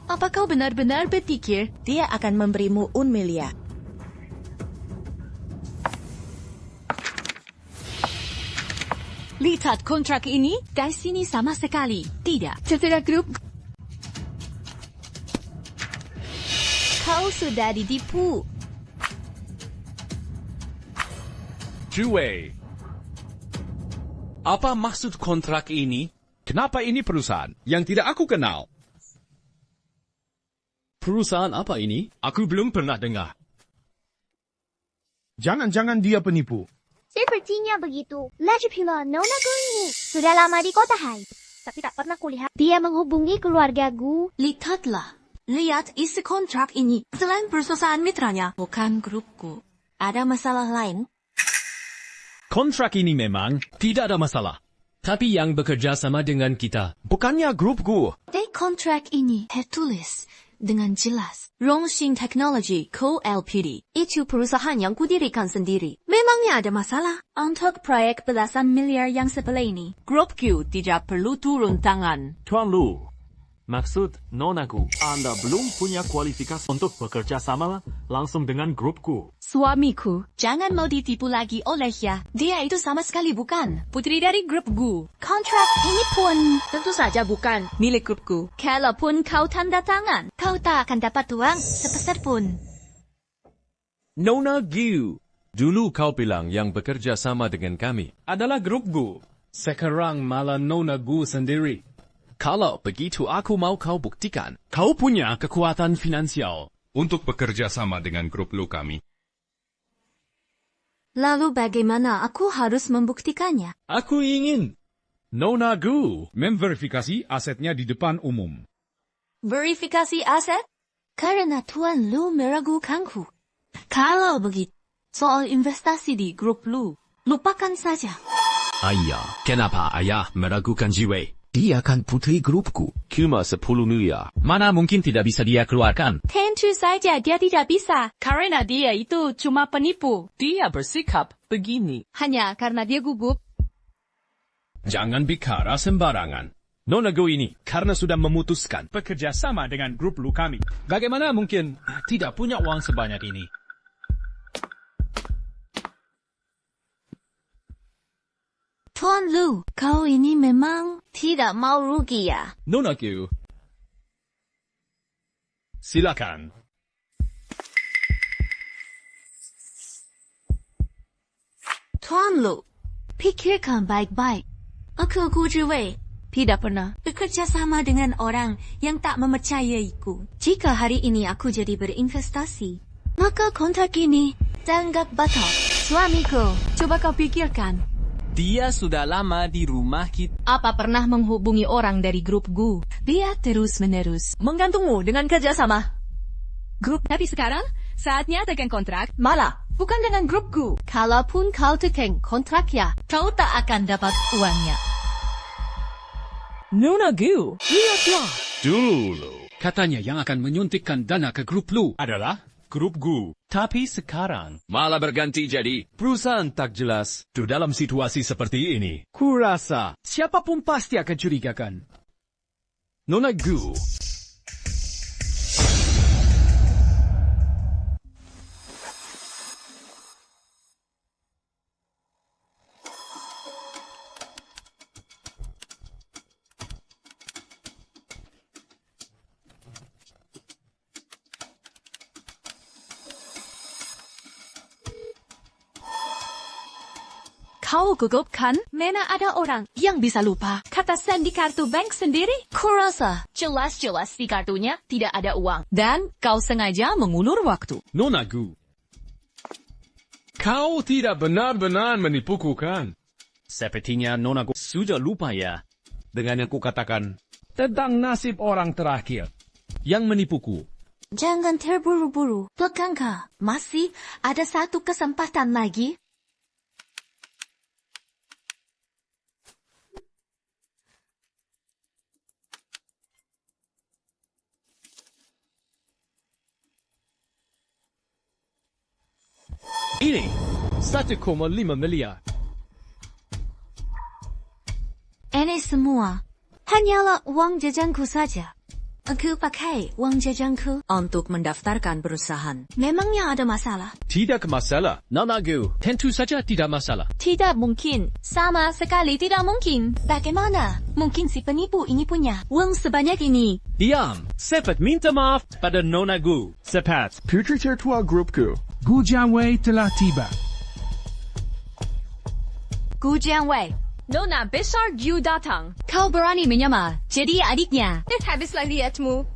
Apa kau benar-benar berpikir dia akan memberimu 1 miliar? Lihat kontrak ini, dari sini sama sekali tidak. Terserah grup. Kau sudah ditipu. Jue. Apa maksud kontrak ini? Kenapa ini perusahaan yang tidak aku kenal? Perusahaan apa ini? Aku belum pernah dengar. Jangan-jangan dia penipu. Sepertinya begitu. Lagi pula Nona Gu ini sudah lama di kota Hai. Tapi tak pernah kulihat dia menghubungi keluarga Gu. Lihatlah. Lihat isi kontrak ini. Selain perusahaan mitranya, bukan grupku. Ada masalah lain? Kontrak ini memang tidak ada masalah. Tapi yang bekerja sama dengan kita, bukannya grupku. Di kontrak ini tertulis dengan jelas. Rongxing Technology Co. Ltd. Itu perusahaan yang kudirikan sendiri. Memangnya ada masalah? Untuk proyek belasan miliar yang sebelah ini, Grup Q tidak perlu turun tangan. Tuan Lu, maksud Nonaku, Anda belum punya kualifikasi untuk bekerja sama langsung dengan grupku. Suamiku, jangan mau ditipu lagi olehnya. Dia itu sama sekali bukan putri dari grup Gu. Kontrak ini pun Tentu saja bukan milik grupku. kalaupun kau tanda tangan, kau tak akan dapat uang sepeser pun. Nona Gu. Dulu kau bilang yang bekerja sama dengan kami Adalah grup Gu. Sekarang malah Nona Gu sendiri. Kalau begitu aku mau kau buktikan. Kau punya kekuatan finansial. Untuk bekerja sama dengan grup Lu kami. Lalu bagaimana aku harus membuktikannya? Aku ingin Nona Gu Memverifikasi asetnya di depan umum. Verifikasi aset? Karena Tuan Lu meragukanku. Kalau begitu, soal investasi di grup Lu, lupakan saja. Ayah, kenapa ayah meragukan Jiwei? Dia kan putri grupku. Cuma 10 miliar. Mana mungkin tidak bisa dia keluarkan? Tentu saja dia tidak bisa. Karena dia itu cuma penipu. Dia bersikap begini. Hanya karena dia gugup. Jangan bicara sembarangan. Nona Gu ini karena sudah memutuskan Bekerja sama dengan grup Lu kami. bagaimana mungkin tidak punya uang sebanyak ini. Tuan Lu, kau ini memang tidak mau rugi ya? Nona Gu, silakan. Tuan Lu, pikirkan baik-baik. Aku Gu Jiwei tidak pernah bekerja sama dengan orang yang tak mempercayaiku. Jika hari ini aku jadi berinvestasi, maka kontrak ini dianggap batal. Suamiku, coba kau pikirkan. Dia sudah lama di rumah kita. Apa pernah menghubungi orang dari grup Gu? Dia terus-menerus menggantungmu dengan kerjasama. Grup, tapi sekarang saatnya tekan kontrak. Malah, bukan dengan grup Gu. Kalaupun kau tekan kontraknya, kau tak akan dapat uangnya. Nona Gu, lihatlah. Dulu, katanya yang akan menyuntikkan dana ke grup Lu adalah Grup Gu. Tapi sekarang, Malah berganti jadi perusahaan tak jelas. dalam situasi seperti ini. Kurasa siapapun pasti akan curigakan. Nona Gu. Kau gugup kan? Mana ada orang yang bisa lupa kata sen di kartu bank sendiri? Kurasa, jelas-jelas di kartunya tidak ada uang. Dan kau sengaja mengulur waktu. Nona Gu. Kau tidak benar-benar menipuku kan? Sepertinya Nona Gu sudah lupa ya. Dengan yang kukatakan tentang nasib orang terakhir yang menipuku. Jangan terburu-buru. Bukankah masih ada satu kesempatan lagi? Ini 1,5 miliar. Ini semua hanyalah uang jajanku saja. Aku pakai uang jajanku Untuk mendaftarkan perusahaan. Memangnya ada masalah? Tidak masalah. Nona Gu, tentu saja tidak masalah. Tidak mungkin. Sama sekali tidak mungkin. Bagaimana? Mungkin si penipu ini punya uang sebanyak ini. Diam. Cepat minta maaf pada Nona Gu. Cepat. Putri tertua grupku. Gu Jianwei telah tiba. Gu Jianwei. Nona besar Gu datang. Kau berani menyamar jadi adiknya. Habislah lihatmu.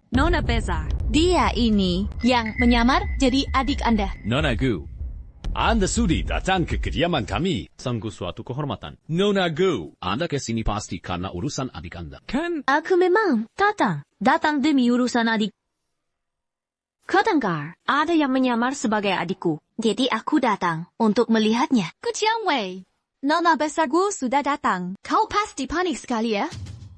Nona besar. Dia ini yang menyamar jadi adik Anda. Nona Gu. Anda sudi datang ke kediaman kami. Sungguh suatu kehormatan. Nona Gu. Anda kesini pasti karena urusan adik Anda. Kan Aku memang datang demi urusan adik. Kau dengar, ada yang menyamar sebagai adikku. Jadi aku datang untuk melihatnya. Gu Jianwei. Nona besar Gu sudah datang. Kau pasti panik sekali ya?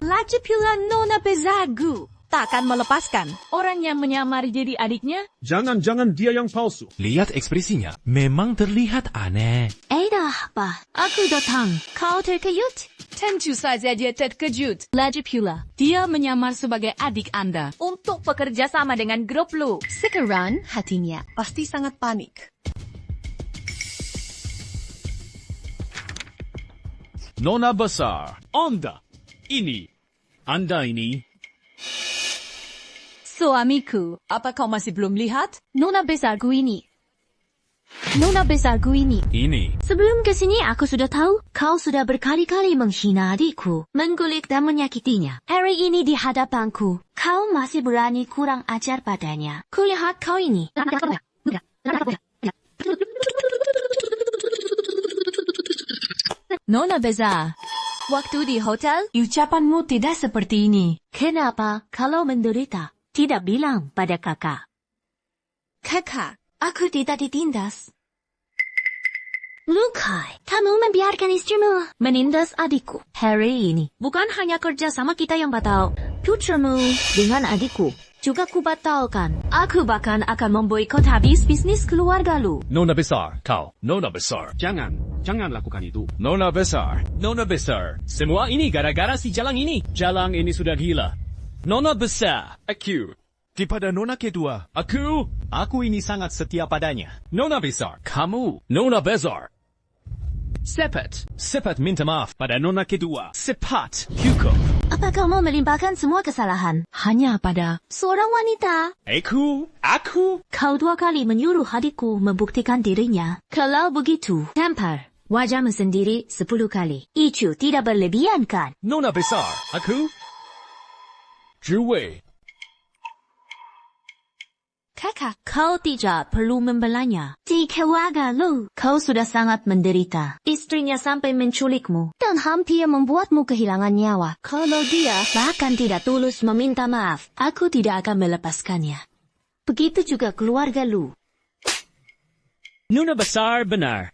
Lagi pula Nona besar Gu takkan melepaskan orang yang menyamar jadi adiknya. Jangan-jangan dia yang palsu. Lihat ekspresinya. Memang terlihat aneh. Dah apa? Aku datang. Kau terkejut? Tentu saja dia terkejut. Lagi pula, dia menyamar sebagai adik Anda untuk bekerja sama dengan grup lu. Sekarang hatinya Pasti sangat panik. Nona besar. Anda ini. Suamiku, apa kau masih belum lihat? Nona besarku ini. Nona besarku ini. Ini. Sebelum kesini aku sudah tahu kau sudah berkali-kali menghina adikku, mengulik dan menyakitinya. Hari ini di hadapanku, kau masih berani kurang ajar padanya. Kulihat kau ini. Nona besar. Waktu di hotel, ucapanmu tidak seperti ini. Kenapa kalau menderita tidak bilang pada kakak? Kakak, aku tidak ditindas. Lukai, kamu membiarkan istrimu menindas adikku. Hari ini, bukan hanya kerja sama kita yang batal. Putramu dengan adikku juga kubatalkan. Aku bahkan akan memboikot habis bisnis keluarga lu. Nona besar, kau. Nona besar. Jangan lakukan itu. Nona besar. Nona besar. Semua ini gara-gara si Jalang ini. Jalang ini sudah gila. Nona besar. Aku. Kepada Nona kedua. Aku ini sangat setia padanya. Nona besar. Kamu. Nona besar. Cepat minta maaf pada Nona kedua. Cepat. Hukum. Apa kamu melimpahkan semua kesalahan hanya pada seorang wanita? Aku. Kau 2 kali menyuruh adikku membuktikan dirinya. Kalau begitu, tampar wajahmu sendiri 10 kali. Itu tidak berlebihan kan? Nona besar. Aku. Jiwei. Kakak, kau tidak perlu membelanya. Di keluarga lu, kau sudah sangat menderita. Istrinya sampai menculikmu dan hampir membuatmu kehilangan nyawa. Kalau dia bahkan tidak tulus meminta maaf, aku tidak akan melepaskannya. Begitu juga keluarga lu. Nona besar benar.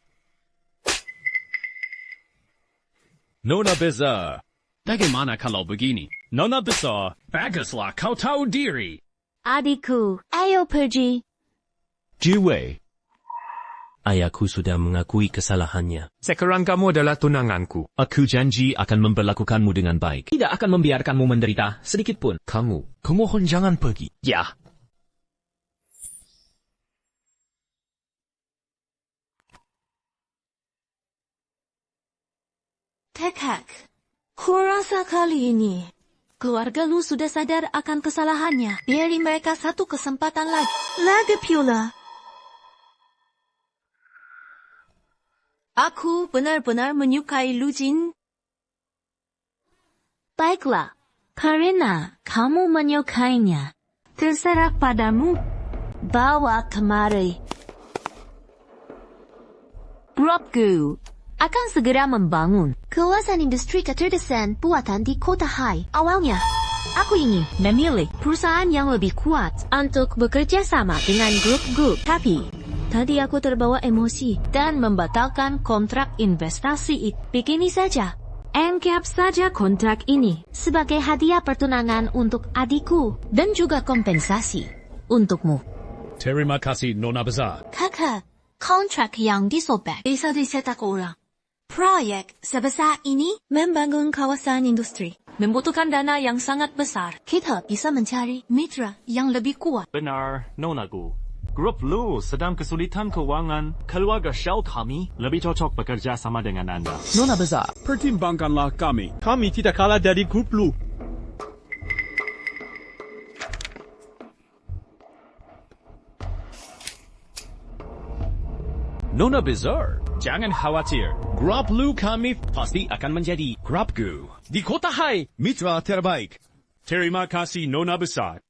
Nona besar. Bagaimana kalau begini? Nona besar, baguslah kau tahu diri. Adikku, ayo pergi. Jiwei. Ayahku sudah mengakui kesalahannya. Sekarang kamu adalah tunanganku. Aku janji akan memperlakukanmu dengan baik. Tidak akan membiarkanmu menderita sedikit pun. Kamu, kumohon jangan pergi. Ya. Kakak, Kurasa kali ini, keluarga lu sudah sadar akan kesalahannya. Beri mereka satu kesempatan lagi. Lagi pula. Aku benar-benar menyukai Lu Jin. Baiklah, karena kamu menyukainya. Terserah padamu. Bawa kemari. Grupku akan segera membangun kawasan industri kecerdasan buatan di kota Hai. Awalnya, aku ingin memilih perusahaan yang lebih kuat untuk bekerja sama dengan grup-grup. Tapi, tadi aku terbawa emosi dan membatalkan kontrak investasi itu. Begini saja, anggap saja kontrak ini sebagai hadiah pertunangan untuk adikku dan juga kompensasi untukmu. Terima kasih, Nona Besar. Kakak, kontrak yang disobek bisa dicetak ulang. Proyek sebesar ini membangun kawasan industri membutuhkan dana yang sangat besar. Kita bisa mencari mitra yang lebih kuat. Benar, Nona Gu. Grup Lu sedang kesulitan keuangan. Keluarga Shell kami lebih cocok bekerja sama dengan Anda. Nona Besar, Pertimbangkanlah kami. Kami tidak kalah dari grup Lu. Nona Besar, jangan khawatir. Grup Lu kami pasti akan menjadi Grup Gu di kota Hai, mitra terbaik. Terima kasih, Nona Besar.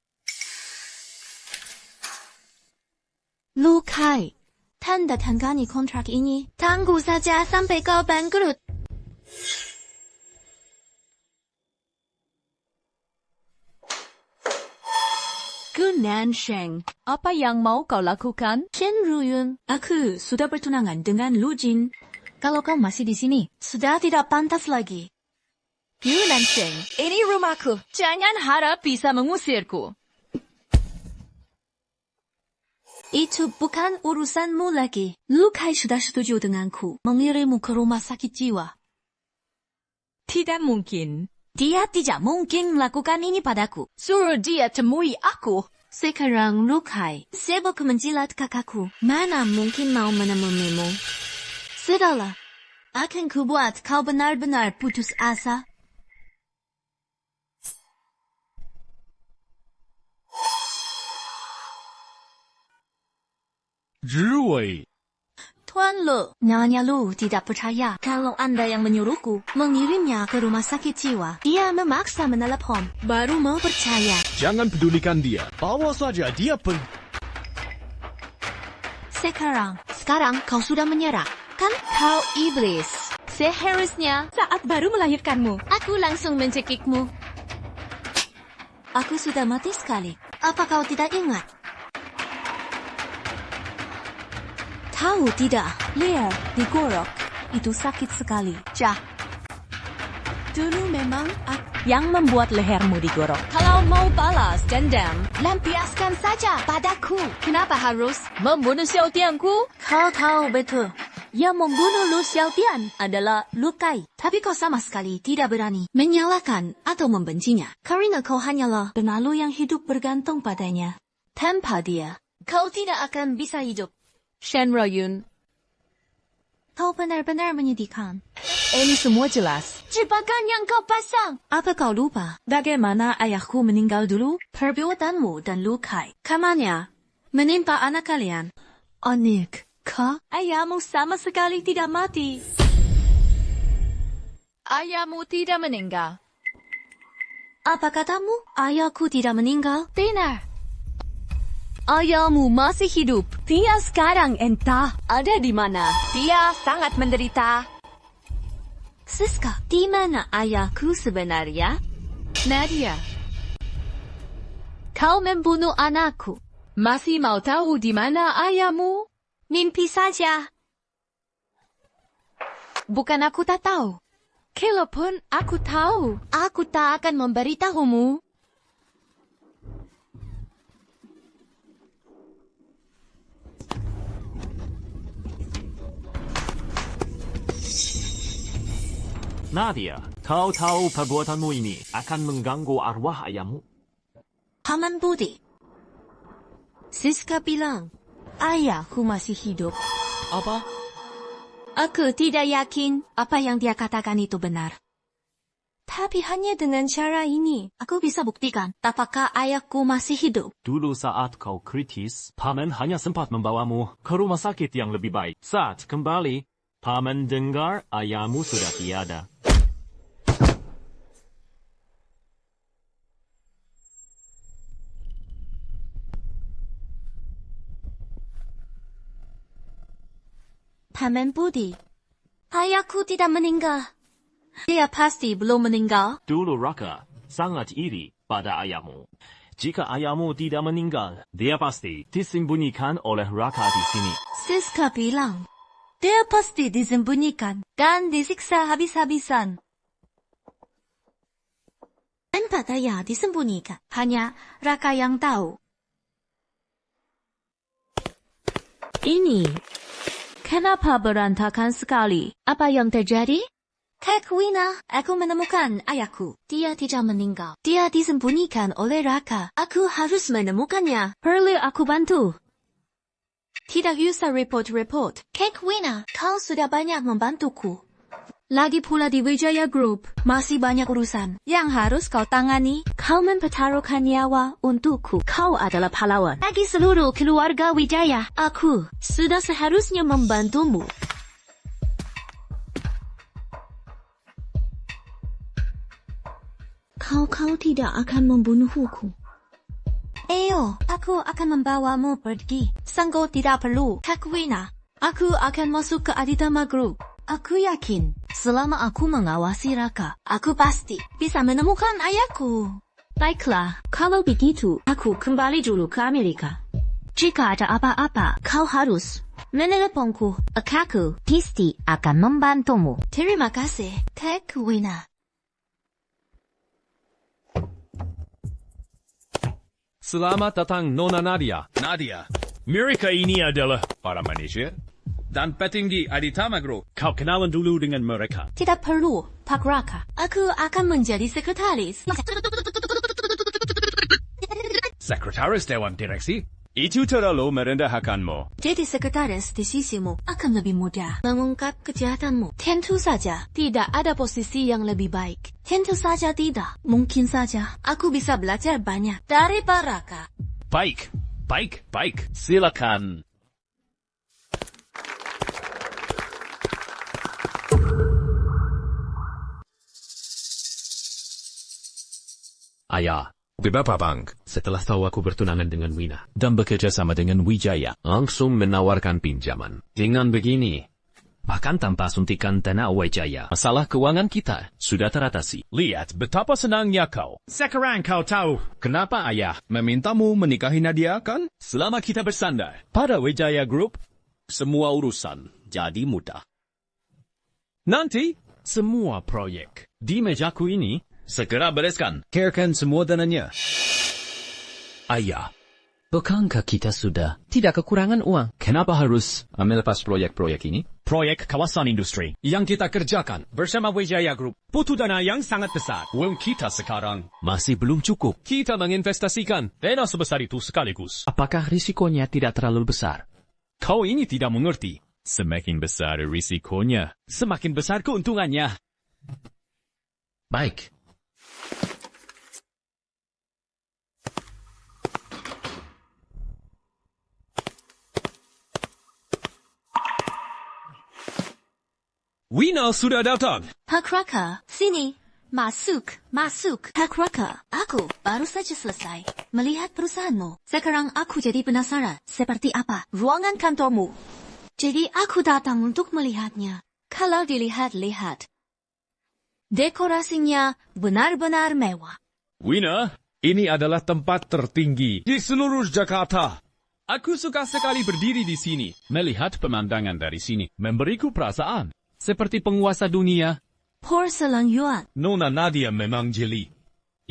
Lu Kai, tanda tangani kontrak ini. Tunggu saja sampai kau bangkrut. Nansheng, apa yang mau kau lakukan? Shen Ruyun, aku sudah bertunangan dengan Lu Jin. Kalau kau masih di sini, sudah tidak pantas lagi. Nansheng, ini rumahku. Jangan harap bisa mengusirku. Itu bukan urusanmu lagi. Lu Kai sudah setuju denganku mengirimmu ke rumah sakit jiwa. Tidak mungkin. Dia tidak mungkin melakukan ini padaku. Suruh dia temui aku. Sekarang Lu Kai sibuk menjilat kakakku. Mana mungkin mau menemuimu? Sudahlah, akan kubuat kau benar-benar putus asa. Zhiwei. Tuan Lu, Nyonya Lu tidak percaya kalau Anda yang menyuruhku mengirimnya ke rumah sakit jiwa. Dia memaksa menelepon, baru mau percaya. Jangan pedulikan dia. Bawa saja dia pergi. Sekarang kau sudah menyerah, kan? Kau iblis. Seharusnya saat baru melahirkanmu, aku langsung mencekikmu. Aku sudah mati sekali. Apa kau tidak ingat? Tahu tidak, leher digorok. Itu sakit sekali. Dulu memang yang membuat lehermu digorok. Kalau mau balas dendam, lampiaskan saja padaku. Kenapa harus membunuh Xiaotianku? Kau tahu betul. Yang membunuh Lu Xiaotian adalah Lu Kai. Tapi kau sama sekali tidak berani menyalahkan atau membencinya. Karena kau hanyalah benalu yang hidup bergantung padanya. Tanpa dia, kau tidak akan bisa hidup. Shen Ruyun, kau benar-benar menyedihkan. Ini semua jelas. Jebakan yang kau pasang. Apa kau lupa bagaimana ayahku meninggal dulu? Perbuatanmu dan Lu Kai, kamarnya menimpa anak kalian. Anik, ayahmu sama sekali tidak mati. Ayahmu tidak meninggal. Apa katamu? Ayahku tidak meninggal? Benar. Ayahmu masih hidup. Dia sekarang entah ada di mana. Dia sangat menderita. Siska, di mana ayahku sebenarnya? Nadia, kau membunuh anakku. Masih mau tahu di mana ayahmu? Mimpi saja. Bukan aku tak tahu. Kalaupun aku tahu, aku tak akan memberitahumu. Nadia, kau tahu perbuatanmu ini akan mengganggu arwah ayahmu? Paman Budi. Siska bilang, ayahku masih hidup. Apa? Aku tidak yakin apa yang dia katakan itu benar. Tapi hanya dengan cara ini, aku bisa buktikan apakah ayahku masih hidup. Dulu saat kau kritis, Paman hanya sempat membawamu ke rumah sakit yang lebih baik. Saat kembali, Paman dengar ayahmu sudah tiada. Paman Budi, ayahku tidak meninggal. Dia pasti belum meninggal. Dulu Raka sangat iri pada ayahmu. Jika ayahmu tidak meninggal, dia pasti disembunyikan oleh Raka di sini. Siska bilang, dia pasti disembunyikan dan disiksa habis-habisan. Tempat ayah disembunyikan, hanya Raka yang tahu. Ini, kenapa berantakan sekali? Apa yang terjadi? Kek Wina, aku menemukan ayahku. Dia tidak meninggal. Dia disembunyikan oleh Raka. Aku harus menemukannya. Perlu aku bantu. Tidak usah report-report. Kek Wina, kau sudah banyak membantuku. Lagi pula di Wijaya Group, masih banyak urusan yang harus kau tangani. Kau mempertaruhkan nyawa untukku. Kau adalah pahlawan bagi seluruh keluarga Wijaya. Aku sudah seharusnya membantumu. Kau tidak akan membunuhku. Ayo, aku akan membawamu pergi. Sanggo tidak perlu. Kak Wina, aku akan masuk ke Aditama Group. Aku yakin, selama aku mengawasi Raka, aku pasti bisa menemukan ayahku. Baiklah, kalau begitu, aku kembali dulu ke Amerika. Jika ada apa-apa, kau harus meneleponku. Aku pasti akan membantumu. Terima kasih, Kak Wina. Selamat datang Nona Nadia. Nadia, mereka ini adalah para manajer dan petinggi Aditama Group. Kau kenalan dulu dengan mereka. Tidak perlu, Pak Raka. Aku akan menjadi sekretaris. Sekretaris Dewan Direksi? Itu terlalu merendahkanmu. Jadi sekretaris di sisimu akan lebih mudah mengungkap kejahatanmu. Tentu saja, tidak ada posisi yang lebih baik. Tentu saja tidak. Mungkin saja, aku bisa belajar banyak dari Pak Raka. Baik. Silakan. Ayah, kenapa bang? Setelah tahu aku bertunangan dengan Wina dan bekerja sama dengan Wijaya, langsung menawarkan pinjaman. Dengan begini, bahkan tanpa suntikan dana Wijaya, masalah keuangan kita sudah teratasi. Lihat betapa senangnya kau. Sekarang kau tahu kenapa ayah memintamu menikahi Nadia, kan? Selama kita bersandar pada Wijaya Group, semua urusan jadi mudah. Nanti, semua proyek di mejaku ini segera bereskan. Cairkan semua dananya. Ayah, bukankah kita sudah tidak kekurangan uang? Kenapa harus melepas proyek-proyek ini? Proyek kawasan industri yang kita kerjakan bersama Wijaya Group butuh dana yang sangat besar. Uang kita sekarang masih belum cukup. Kita menginvestasikan dana sebesar itu sekaligus. Apakah risikonya tidak terlalu besar? Kau ini tidak mengerti. Semakin besar risikonya, semakin besar keuntungannya. Baik. Wina sudah datang. Pak Raka, sini. Masuk. Pak Raka, aku baru saja selesai melihat perusahaanmu. Sekarang aku jadi penasaran seperti apa ruangan kantormu. Jadi aku datang untuk melihatnya. Kalau dilihat-lihat, dekorasinya benar-benar mewah. Wina, ini adalah tempat tertinggi di seluruh Jakarta. Aku suka sekali berdiri di sini, melihat pemandangan dari sini, memberiku perasaan seperti penguasa dunia. Porselen Yuan. Nona Nadia memang jeli.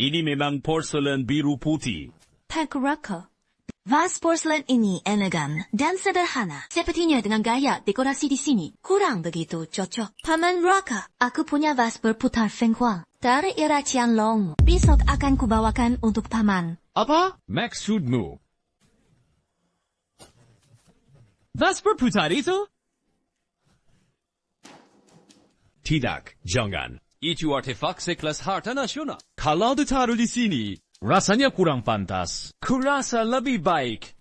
Ini memang porselen biru putih. Pak Raka, vas porselen ini elegan dan sederhana. Sepertinya dengan gaya dekorasi di sini kurang begitu cocok. Paman Raka, aku punya vas berputar Feng Huang dari era Qianlong. Besok akan kubawakan untuk paman. Apa? Maksudmu? Vas berputar itu? Tidak, jangan. Itu artefak sekelas harta nasional. Kalau ditaruh di sini, rasanya kurang pantas. Kurasa lebih baik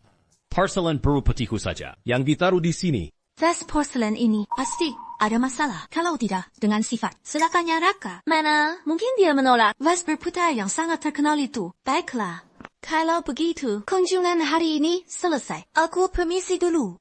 porcelain peru petiku saja yang ditaruh di sini. Vas porcelain ini pasti ada masalah. Kalau tidak, dengan sifat. Silakannya Raka. Mana? Mungkin dia menolak. Vas berputar yang sangat terkenal itu. Baiklah. Kalau begitu, kunjungan hari ini selesai. Aku permisi dulu.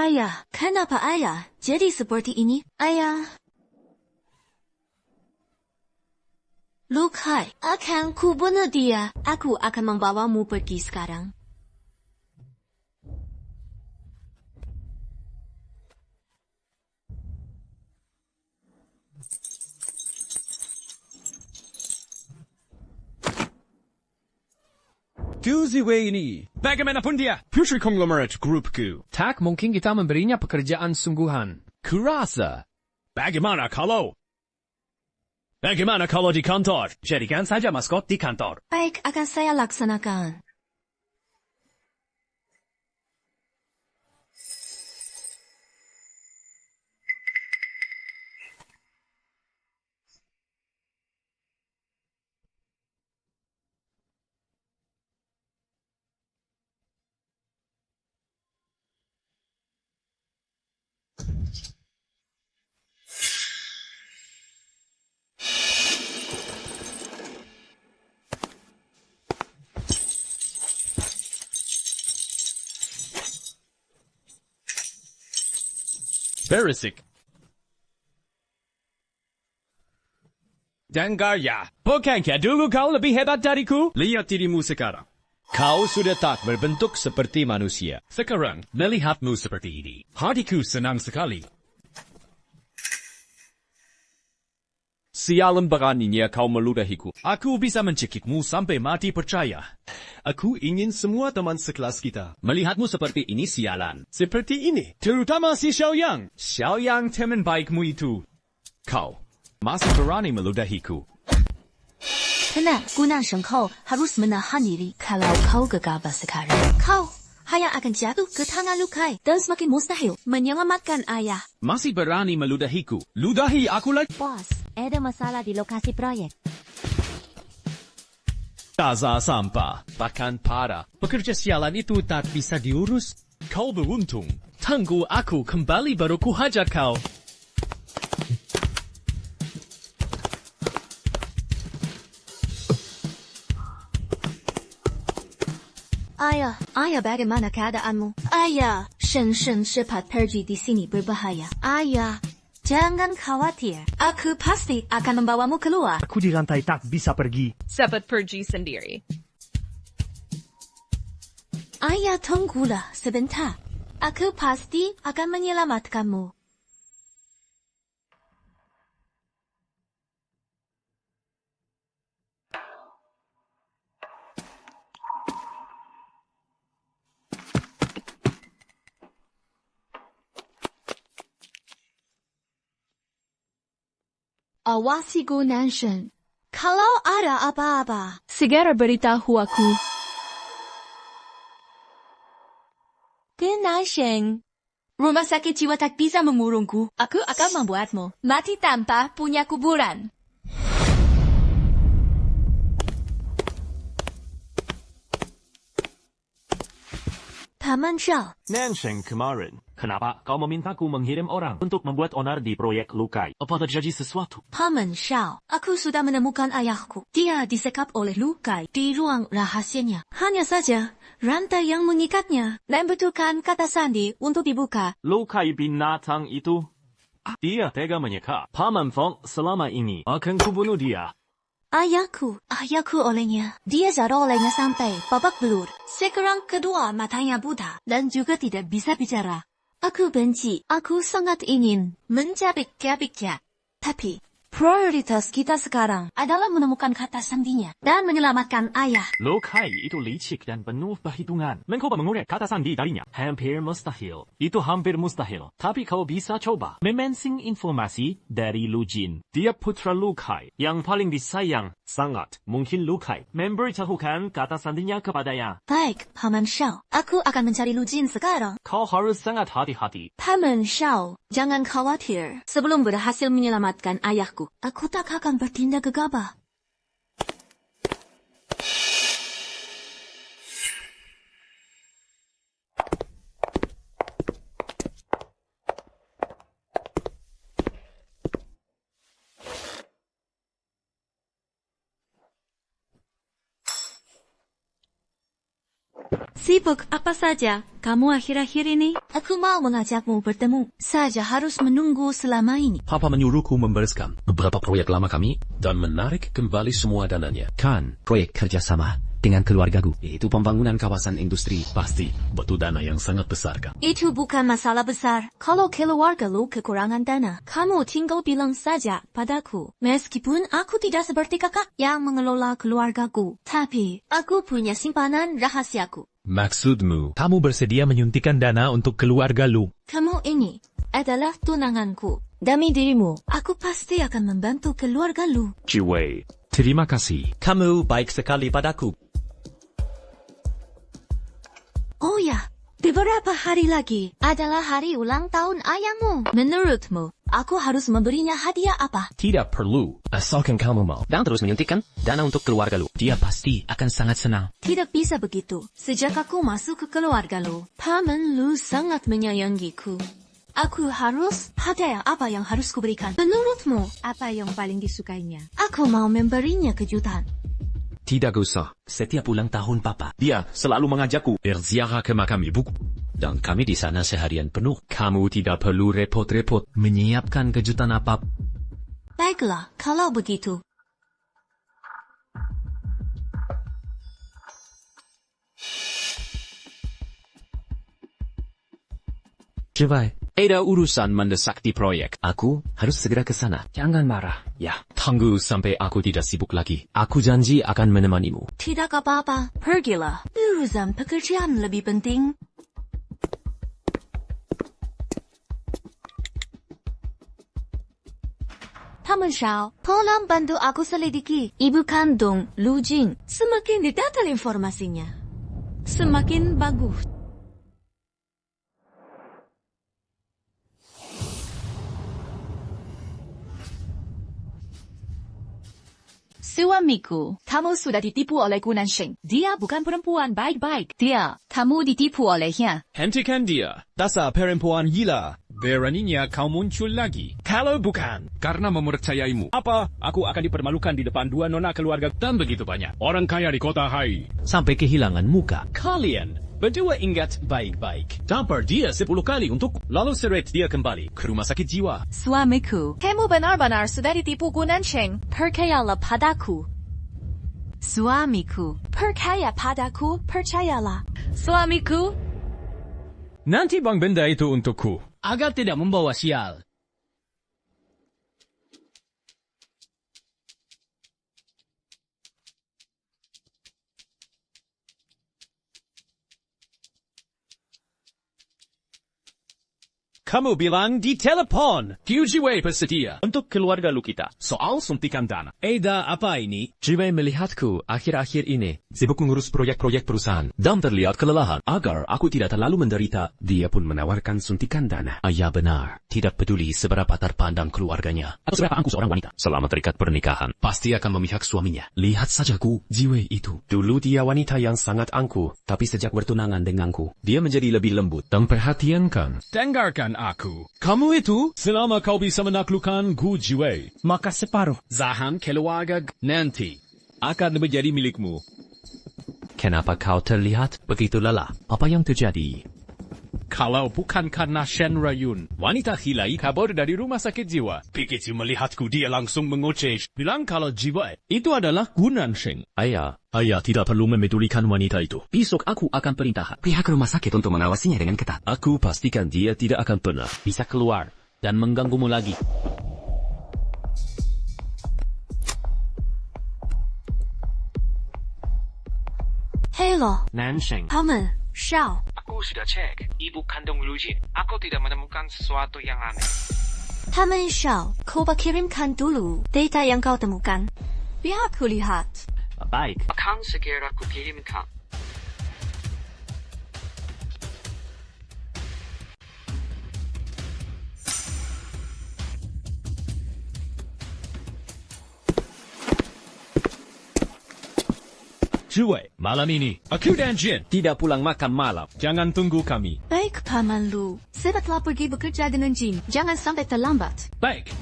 Ayah, kenapa ayah jadi seperti ini? Ayah, Lukai, akan kubunuh dia. Aku akan membawamu pergi sekarang. Tuesday ini, bagaimanapun dia, Putri Konglomerat grupku. Tak mungkin kita memberinya pekerjaan sungguhan. Kurasa. Bagaimana kalau di kantor? Jadikan saja maskot di kantor. Baik, akan saya laksanakan. Berisik. Dengarnya, bukankah dulu kau lebih hebat dariku? Lihat dirimu sekarang. Kau sudah tak berbentuk seperti manusia. Sekarang, melihatmu seperti ini. Hatiku senang sekali. Sialan beraninya kau meludahiku. Aku bisa mencekikmu sampai mati percaya. Aku ingin semua teman sekelas kita melihatmu seperti ini, sialan. Seperti ini. Terutama si Xiaoyang. Xiaoyang teman baikmu itu. Kau masih berani meludahiku. Tenang, guna Shengkau harus menahan diri kalau kau gegabah sekarang. Kau hanya akan jatuh ke tangan Lukai dan semakin mustahil menyelamatkan ayah. Masih berani meludahiku. Ludahi aku lagi. Bos, ada masalah di lokasi proyek. Gaza sampah, bahkan parah. Pekerja sialan itu tak bisa diurus. Kau beruntung. Tunggu aku kembali baru ku hajar kau. Ayah bagaimana keadaanmu? Ayah, Shen cepat pergi di sini berbahaya. Ayah, jangan khawatir. Aku pasti akan membawamu keluar. Aku di lantai tak bisa pergi. Sapat pergi sendiri. Ayah, tunggulah sebentar. Aku pasti akan menyelamatkanmu. Awasi Gu Nanshen. Kalau ada apa-apa, segera beritahu aku. Gu Nanshen. Rumah sakit jiwa tak bisa mengurungku. Aku akan membuatmu mati tanpa punya kuburan. Paman Shao. Nansheng kemarin, kenapa kau memintaku mengirim orang untuk membuat onar di proyek Lukai? Apa terjadi sesuatu? Paman Shao, aku sudah menemukan ayahku. Dia disekap oleh Lukai di ruang rahasianya. Hanya saja, rantai yang mengikatnya membutuhkan kata sandi untuk dibuka. Lukai binatang itu, dia tega menyekap. Paman Fong selama ini akan kubunuh dia. Ayahku olehnya. Dia jatuh olehnya sampai babak belur. Sekarang kedua matanya buta dan juga tidak bisa bicara. Aku benci, aku sangat ingin mencabik-cabiknya. Tapi, prioritas kita sekarang adalah menemukan kata sandinya dan menyelamatkan ayah. Lukai itu licik dan penuh perhitungan. Mencoba mengurek kata sandi darinya hampir mustahil. Itu hampir mustahil. Tapi kau bisa coba memensing informasi dari Lu Jin. Dia putra Lukai yang paling disayang. Sangat mungkin Lukai memberitahukan kata sandinya kepadanya. Baik, Paman Shao. Aku akan mencari Lu Jin sekarang. Kau harus sangat hati-hati. Paman Shao, jangan khawatir. Sebelum berhasil menyelamatkan ayahku, aku tak akan bertindak gegabah. Sibuk apa saja kamu akhir-akhir ini? Aku mau mengajakmu bertemu. Saja harus menunggu selama ini. Papa menyuruhku membereskan beberapa proyek lama kami dan menarik kembali semua dananya. Kan, proyek kerjasama dengan keluargaku. Itu pembangunan kawasan industri. Pasti butuh dana yang sangat besar kan? Itu bukan masalah besar. Kalau keluarga lu kekurangan dana, kamu tinggal bilang saja padaku. Meskipun aku tidak seperti kakak yang mengelola keluargaku, tapi aku punya simpanan rahasiaku. Maksudmu, kamu bersedia menyuntikkan dana untuk keluarga Lu? Kamu ini adalah tunanganku. Demi dirimu, aku pasti akan membantu keluarga Lu. Jiwei, terima kasih. Kamu baik sekali padaku. Oh ya, beberapa hari lagi adalah hari ulang tahun ayahmu. Menurutmu, aku harus memberinya hadiah apa? Tidak perlu, asalkan kamu mau. Dan terus menyuntikkan dana untuk keluarga Lu. Dia pasti akan sangat senang. Tidak bisa begitu. Sejak aku masuk ke keluarga Lu, Paman Lu sangat menyayangiku. Aku harus hadiah apa yang harus kuberikan? Menurutmu, apa yang paling disukainya? Aku mau memberinya kejutan. Tidak usah. Setiap ulang tahun Papa, dia selalu mengajakku berziarah ke makam ibuku. Dan kami di sana seharian penuh. Kamu tidak perlu repot-repot menyiapkan kejutan apa. Baiklah, kalau begitu. Cepat. Ada urusan mendesak di proyek. Aku harus segera ke sana. Jangan marah. Ya, tunggu sampai aku tidak sibuk lagi. Aku janji akan menemanimu. Tidak apa-apa, pergilah. Urusan pekerjaan lebih penting. Paman Shao, tolong bantu aku selidiki ibu kandung Lu Jin. Semakin detail informasinya, semakin bagus. Suamiku, kamu sudah ditipu oleh Gu Nansheng. Dia bukan perempuan baik-baik. Kamu ditipu olehnya. Hentikan dia. Dasar perempuan gila. Beraninya kau muncul lagi. Kalau bukan karena mempercayaimu, apa? Aku akan dipermalukan di depan dua nona keluarga dan begitu banyak orang kaya di kota Hai. Sampai kehilangan muka. Kalian berdua ingat baik-baik. Tampar dia 10 kali untuk lalu seret dia kembali ke rumah sakit jiwa. Suamiku, kamu benar-benar sudah ditipu Gu Nansheng. Percayalah padaku. Suamiku, percaya padaku, percayalah. Suamiku, Nanti bang benda itu untukku. Agar tidak membawa sial. Kamu bilang di telepon. Jiwei bersedia untuk keluarga lu kita. Soal suntikan dana. Ada apa ini? Jiwei melihatku akhir-akhir ini sibuk mengurus proyek-proyek perusahaan dan terlihat kelelahan. Agar aku tidak terlalu menderita, dia pun menawarkan suntikan dana. Ayah benar, tidak peduli seberapa terpandang keluarganya atau seberapa angku seorang wanita. Selama terikat pernikahan, pasti akan memihak suaminya. Lihat saja Ku, Jiwei itu. Dulu dia wanita yang sangat angku, tapi sejak bertunangan denganku, dia menjadi lebih lembut dan perhatiankan. Dengarkan aku. Kamu itu, selama kau bisa menaklukkan Gu Jiwei, maka separuh Zahan keluarga nanti akan menjadi milikmu. Kenapa kau terlihat begitu lelah? Apa yang terjadi? Kalau bukan karena Shen Rayun, wanita Hilai kabur dari rumah sakit jiwa. Begitu melihatku dia langsung mengoceh. Bilang kalau jiwa itu adalah Gu Nansheng. Ayah tidak perlu memedulikan wanita itu. Besok aku akan perintahkan pihak rumah sakit untuk mengawasinya dengan ketat. Aku pastikan dia tidak akan pernah bisa keluar dan mengganggumu lagi. Hello, Nansheng. 他们少 Aku sudah cek. Ibu kandung Lu Jin. Aku tidak menemukan sesuatu yang aneh. 他们少 coba kirimkan dulu data yang kau temukan. Biar aku lihat. Baik. Akan segera kukirimkan. Jiwei, malam ini aku dan Jin tidak pulang makan malam. Jangan tunggu kami. Baik, Paman Lu. Saya telah pergi bekerja dengan Jin. Jangan sampai terlambat. Baik.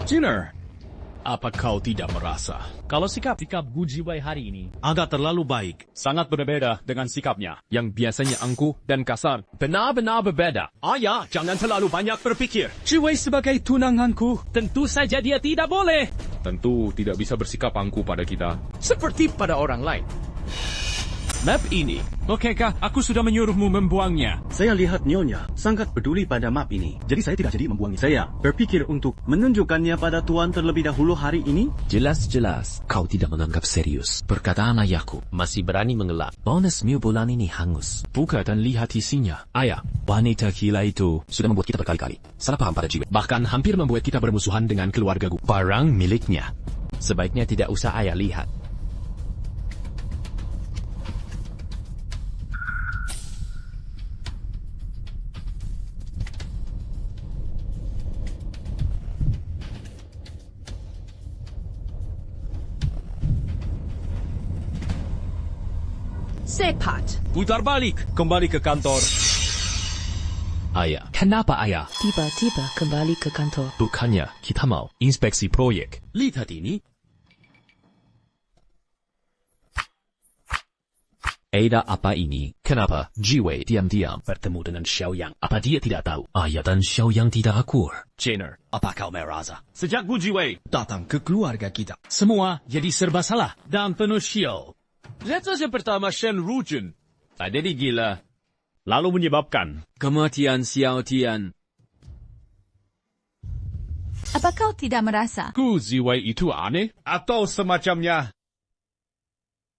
Jinner, apa kau tidak merasa kalau sikap Gu Jiwei hari ini agak terlalu baik? Sangat berbeda dengan sikapnya yang biasanya angkuh dan kasar. Benar-benar berbeda. Ayah, jangan terlalu banyak berpikir. Jiwei sebagai tunanganku, tentu saja dia tidak boleh. Tentu tidak bisa bersikap angkuh pada kita. Seperti pada orang lain. Map ini, okekah aku sudah menyuruhmu membuangnya? Saya lihat Nyonya sangat peduli pada map ini. Jadi saya tidak jadi membuangnya. Saya berpikir untuk menunjukkannya pada Tuan terlebih dahulu hari ini. Jelas-jelas kau tidak menganggap serius perkataan ayahku. Masih berani mengelak. Bonus Miu bulan ini hangus. Buka dan lihat isinya. Ayah, wanita gila itu sudah membuat kita berkali-kali salah paham pada Jiwei. Bahkan hampir membuat kita bermusuhan dengan keluarga Gu. Barang miliknya. Sebaiknya tidak usah ayah lihat. Sepat. Putar balik, kembali ke kantor. Ayah, kenapa ayah? Tiba-tiba kembali ke kantor. Bukannya kita mau inspeksi proyek. Lihat ini. Ada apa ini? Kenapa Jiwei diam-diam bertemu dengan Xiaoyang? Apa dia tidak tahu ayah dan Xiaoyang tidak akur? Jenner, apa kau merasa? Sejak Gu Jiwei datang ke keluarga kita, semua jadi serba salah dan penuh sial. Lihat saja pertama Shen Rujun. Tadi gila. Lalu menyebabkan kematian Xiao Tian. Apa kau tidak merasa? Gu Jiwei itu aneh? Atau semacamnya?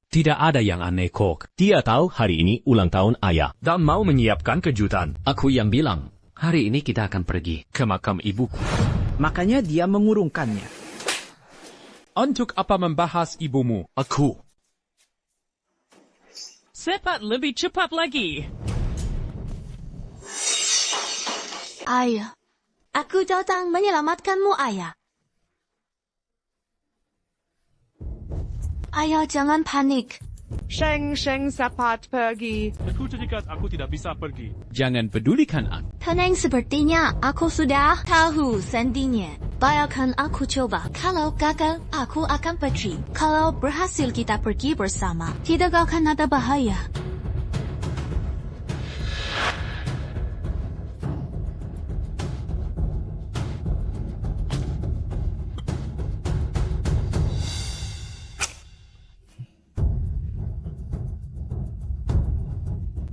Tidak ada yang aneh kok. Dia tahu hari ini ulang tahun ayah dan mau menyiapkan kejutan. Aku yang bilang, hari ini kita akan pergi ke makam ibuku. Makanya dia mengurungkannya. Untuk apa membahas ibumu? Aku. Sepat lebih cepat lagi. Ayah, aku datang menyelamatkanmu, Ayah. Ayah, jangan panik. Sheng Sepat pergi. Aku terikat, aku tidak bisa pergi. Jangan pedulikan aku. Tenang, sepertinya aku sudah tahu sendinya. Biarkan aku coba. Kalau gagal, aku akan pergi. Kalau berhasil kita pergi bersama, tidak akan ada bahaya.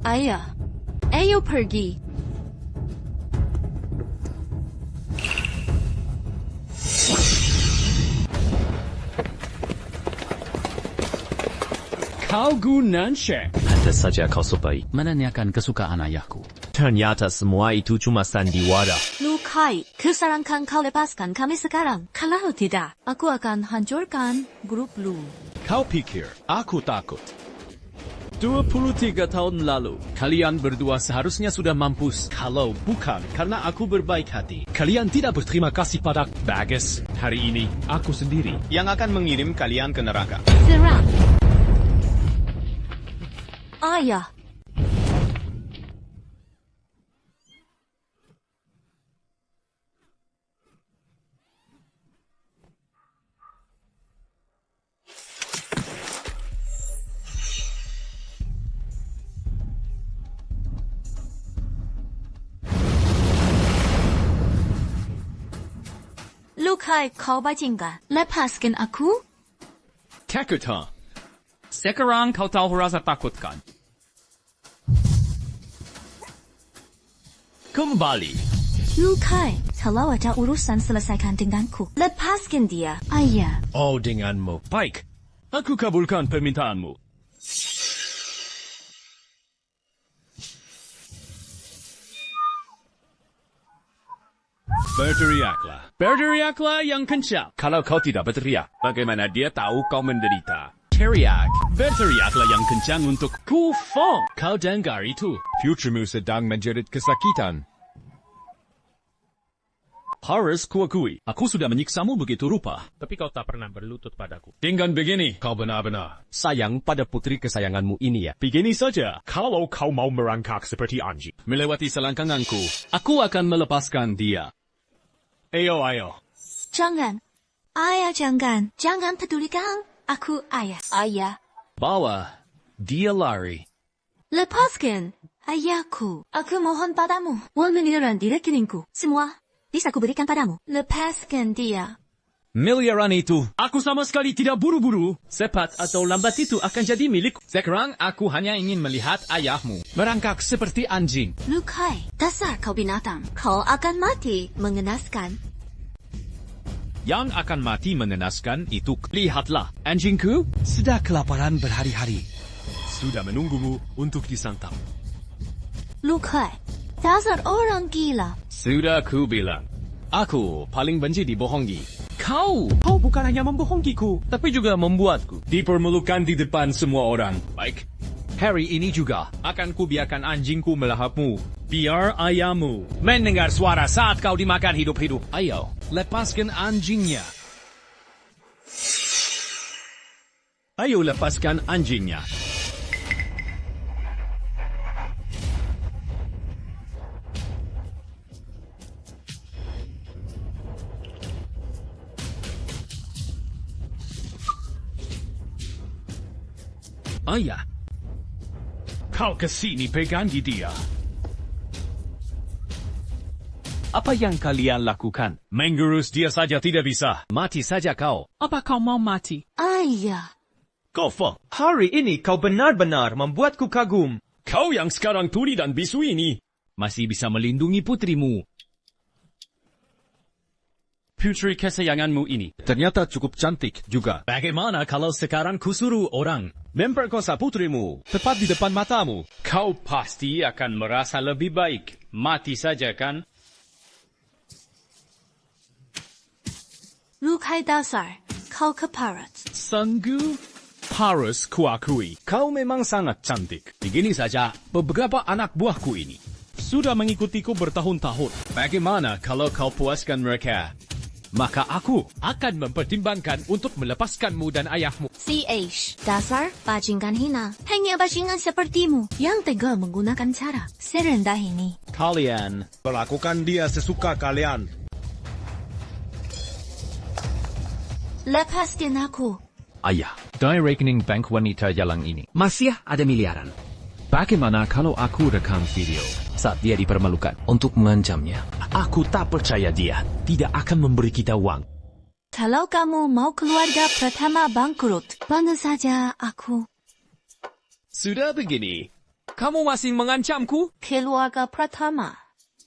Ayah, ayo pergi. Kau gunan Sheng. Ada saja kau supai menanyakan kesukaan ayahku. Ternyata semua itu cuma sandiwara. Lu Kai, kesarankan kau lepaskan kami sekarang. Kalau tidak, aku akan hancurkan grup Lu. Kau pikir aku takut? 23 tahun lalu, kalian berdua seharusnya sudah mampus. Kalau bukan karena aku berbaik hati, kalian tidak berterima kasih pada Bagus. Hari ini, aku sendiri yang akan mengirim kalian ke neraka. Serang. Ayah. Lukai, kau bajingan. Lepaskan aku? Takut, ha? Sekarang kau tahu rasa takut kan? Kembali. Lukai, kalau ada urusan selesaikan denganku. Lepaskan dia, ayah. Oh, denganmu. Baik. Aku kabulkan permintaanmu. Berteriaklah. Berteriaklah yang kencang. Kalau kau tidak berteriak, bagaimana dia tahu kau menderita? Teriak. Berteriaklah yang kencang untuk Ku Feng. Kau dengar itu? Futuremu sedang menjerit kesakitan. Harus kuakui, aku sudah menyiksamu begitu rupa. Tapi kau tak pernah berlutut padaku. Dengan begini, kau benar-benar Sayang pada putri kesayanganmu ini ya. begini saja. Kalau kau mau merangkak seperti anjing. Melewati selangkanganku, aku akan melepaskan dia. Ayo. Jangan. Ayah, jangan. Jangan pedulikan. Aku ayah. Ayah. Bawa dia lari. Lepaskan. Ayahku. Aku mohon padamu. 我miliaran di rekeningku. Semua bisa kuberikan padamu. Lepaskan dia. Miliaran itu, aku sama sekali tidak buru-buru. Cepat atau lambat itu akan jadi milikku. Sekarang aku hanya ingin melihat ayahmu merangkak seperti anjing. Lukai, dasar kau binatang. Kau akan mati mengenaskan. Yang akan mati mengenaskan itu, lihatlah, anjingku sudah kelaparan berhari-hari. Sudah menunggumu untuk disantap. Lukai, dasar orang gila. Sudah ku bilang, aku paling benci dibohongi. Kau bukan hanya membohongiku, tapi juga membuatku dipermalukan di depan semua orang. Baik, hari ini juga akan kubiarkan anjingku melahapmu. Biar ayahmu mendengar suara saat kau dimakan hidup-hidup. Ayo, lepaskan anjingnya. Ayo, lepaskan anjingnya. Ayah, kau kesini pegang di dia. Apa yang kalian lakukan? Mengurus dia saja tidak bisa. Mati saja kau. Apa kau mau mati? Ayah. Kau Feng. Hari ini kau benar-benar membuatku kagum. Kau yang sekarang tuli dan bisu ini Masih bisa melindungi putrimu. Putri kesayanganmu ini ternyata cukup cantik juga. Bagaimana kalau sekarang kusuruh orang memperkosa putrimu tepat di depan matamu? Kau pasti akan merasa lebih baik. Mati saja kan? Lukai dasar, kau keparat. Sanggup? Harus kuakui, kau memang sangat cantik. Begini saja, beberapa anak buahku ini sudah mengikutiku bertahun-tahun. Bagaimana kalau kau puaskan mereka? Maka aku akan mempertimbangkan untuk melepaskanmu dan ayahmu. CH, dasar bajingan hina. Hanya bajingan sepertimu yang tega menggunakan cara serendah ini. Kalian Perlakukan dia sesuka kalian. Lepaskan aku. Ayah, dari rekening bank wanita jalan ini Masih ada miliaran. bagaimana kalau aku rekam video Saat dia dipermalukan untuk mengancamnya. Aku tak percaya dia tidak akan memberi kita uang. Kalau kamu mau keluarga pertama bangkrut, bantu saja aku. Sudah begini, kamu masih mengancamku? Keluarga pertama.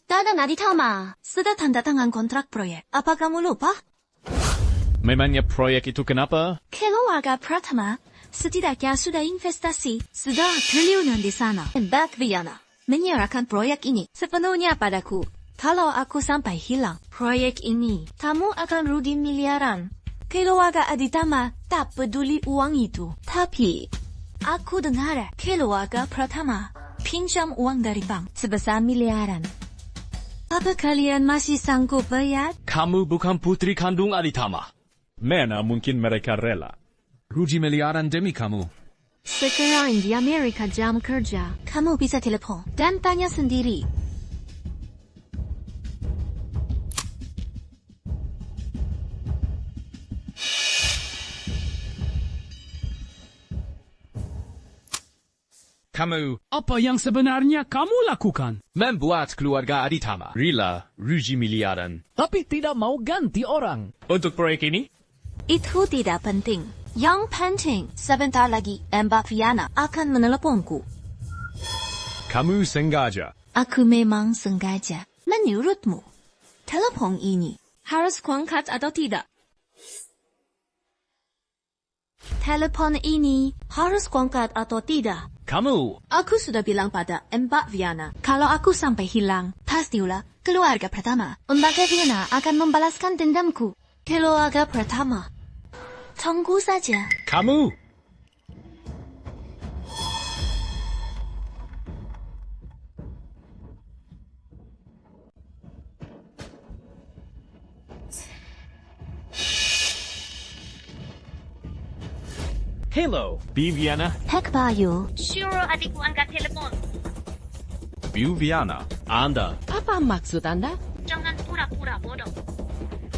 Dada Naditama, sudah tanda tangan kontrak proyek. Apa kamu lupa? Memangnya proyek itu kenapa? Keluarga pertama setidaknya sudah investasi, sudah triliunan di sana. Bank Vienna menyerahkan proyek ini sepenuhnya padaku. Kalau aku sampai hilang proyek ini, kamu akan rugi miliaran. Keluarga Aditama tak peduli uang itu. Tapi, aku dengar keluarga Pratama pinjam uang dari bank sebesar miliaran. Apa kalian masih sanggup bayar? Kamu bukan putri kandung Aditama. Mana mungkin mereka rela. Rugi miliaran demi kamu. Sekarang di Amerika jam kerja, kamu bisa telepon dan tanya sendiri. Kamu, apa yang sebenarnya kamu lakukan? Membuat keluarga Aditama rela rugi miliaran. Tapi tidak mau ganti orang. Untuk proyek ini? Itu tidak penting. Yang penting, sebentar lagi Mbak Vienna akan meneleponku. Kamu sengaja. Aku memang sengaja. Menurutmu, telepon ini harus kuangkat atau tidak? Telepon ini harus kuangkat atau tidak? Kamu. Aku sudah bilang pada Mbak Vienna, kalau aku sampai hilang, pastilah keluarga pertama. Mbak Vienna akan membalaskan dendamku. Keluarga pertama. tunggu saja. Kamu. Hello, Viviana. Hek Bayu. Suruh adikku angkat telepon. Viviana, Anda. Apa maksud Anda? Jangan pura-pura bodoh.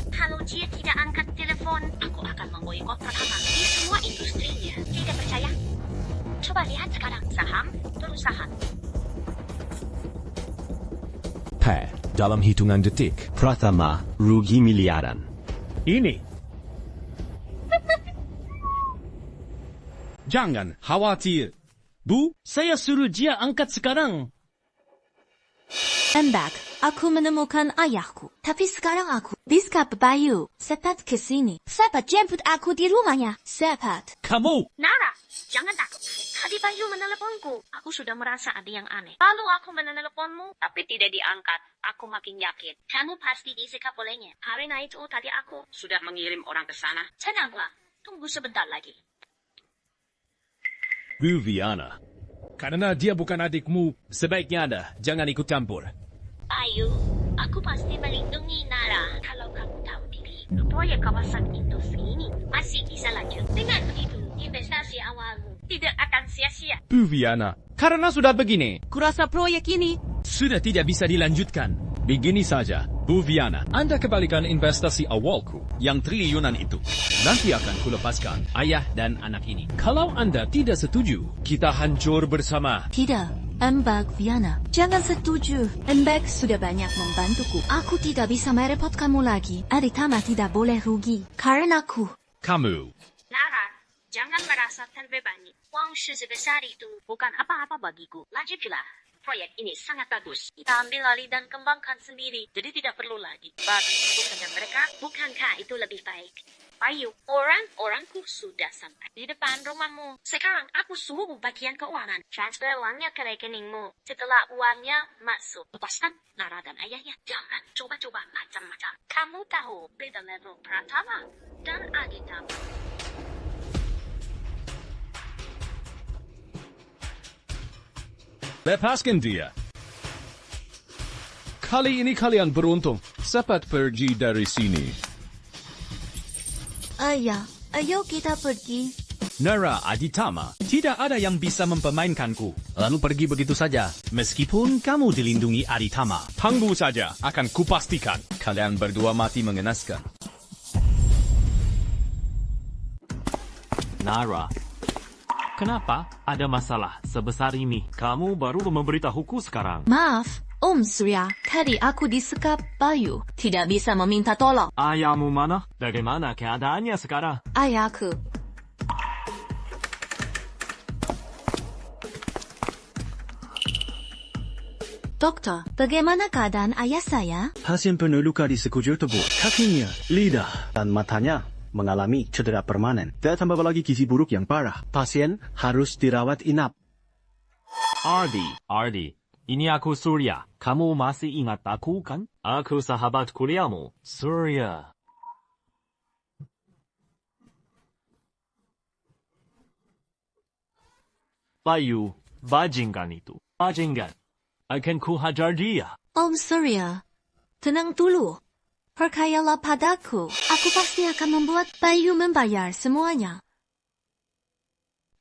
Kalau dia tidak angkat telepon, aku akan memboikot pertama di semua industrinya. Tidak percaya? Coba lihat sekarang saham perusahaan. Dalam hitungan detik, Pratama rugi miliaran. Ini. Jangan khawatir. Bu, saya suruh dia angkat sekarang. Mbak, aku menemukan ayahku. Tapi sekarang aku bisa Bayu. Cepat ke sini. Cepat jemput aku di rumahnya. Cepat. Kamu. Nara, jangan takut. Tadi Bayu meneleponku. Aku sudah merasa ada yang aneh. Lalu aku meneleponmu, tapi tidak diangkat. Aku makin yakin. Kamu pasti disikap olehnya. Karena itu tadi aku sudah mengirim orang ke sana. Tenanglah. Tunggu sebentar lagi. Viviana. Karena dia bukan adikmu, sebaiknya Anda jangan ikut campur. Bayu, aku pasti melindungi Nara. Kalau kamu tahu diri, proyek kawasan industri ini masih bisa lanjut. Dengan begitu, investasi awalmu tidak akan sia-sia. Viviana, karena sudah begini, kurasa proyek ini sudah tidak bisa dilanjutkan. Begini saja, Bu Viana, Anda kembalikan investasi awalku yang triliunan itu. Nanti akan kulepaskan ayah dan anak ini. Kalau Anda tidak setuju, kita hancur bersama. Tidak, Mbak Vienna. Jangan setuju. Mbak sudah banyak membantuku. Aku tidak bisa merepotkanmu lagi. Aditama tidak boleh rugi. Karena aku. Kamu. Nara, jangan merasa terbebani. Uang sebesar itu bukan apa-apa bagiku. Lanjutlah. Proyek ini sangat bagus. Kita ambil alih dan kembangkan sendiri. Jadi tidak perlu lagi bagi bukannya mereka. Bukankah itu lebih baik? Bayu, orang-orangku sudah sampai di depan rumahmu. Sekarang aku suruh bagian keuangan. Transfer uangnya ke rekeningmu. Setelah uangnya masuk, lepaskan Nara dan ayahnya. Jangan coba-coba macam-macam. Kamu tahu beda level Pratama dan Aditama. Lepaskan dia. Kali ini kalian beruntung. Cepat pergi dari sini. Ayah, ayo kita pergi. Nara Aditama, tidak ada yang bisa mempermainkanku. Lalu pergi begitu saja. Meskipun kamu dilindungi Aditama. Tunggu saja, akan kupastikan. Kalian berdua mati mengenaskan. Nara, kenapa ada masalah sebesar ini? Kamu baru memberitahuku sekarang. Maaf, Om Surya. Tadi aku disekap Bayu. Tidak bisa meminta tolong. Ayahmu mana? Bagaimana keadaannya sekarang? Ayahku. Dokter, bagaimana keadaan ayah saya? Pasien penuh luka di sekujur tubuh, kakinya, lidah, dan matanya. mengalami cedera permanen. Tambah lagi gizi buruk yang parah. Pasien harus dirawat inap. Ardi, ini aku Surya. Kamu masih ingat aku kan? Aku sahabat kuliahmu, Surya. Bayu, bajingan itu. Bajingan. Akan ku hajar dia. Om Surya, tenang dulu. Percayalah padaku. Aku pasti akan membuat Bayu membayar semuanya.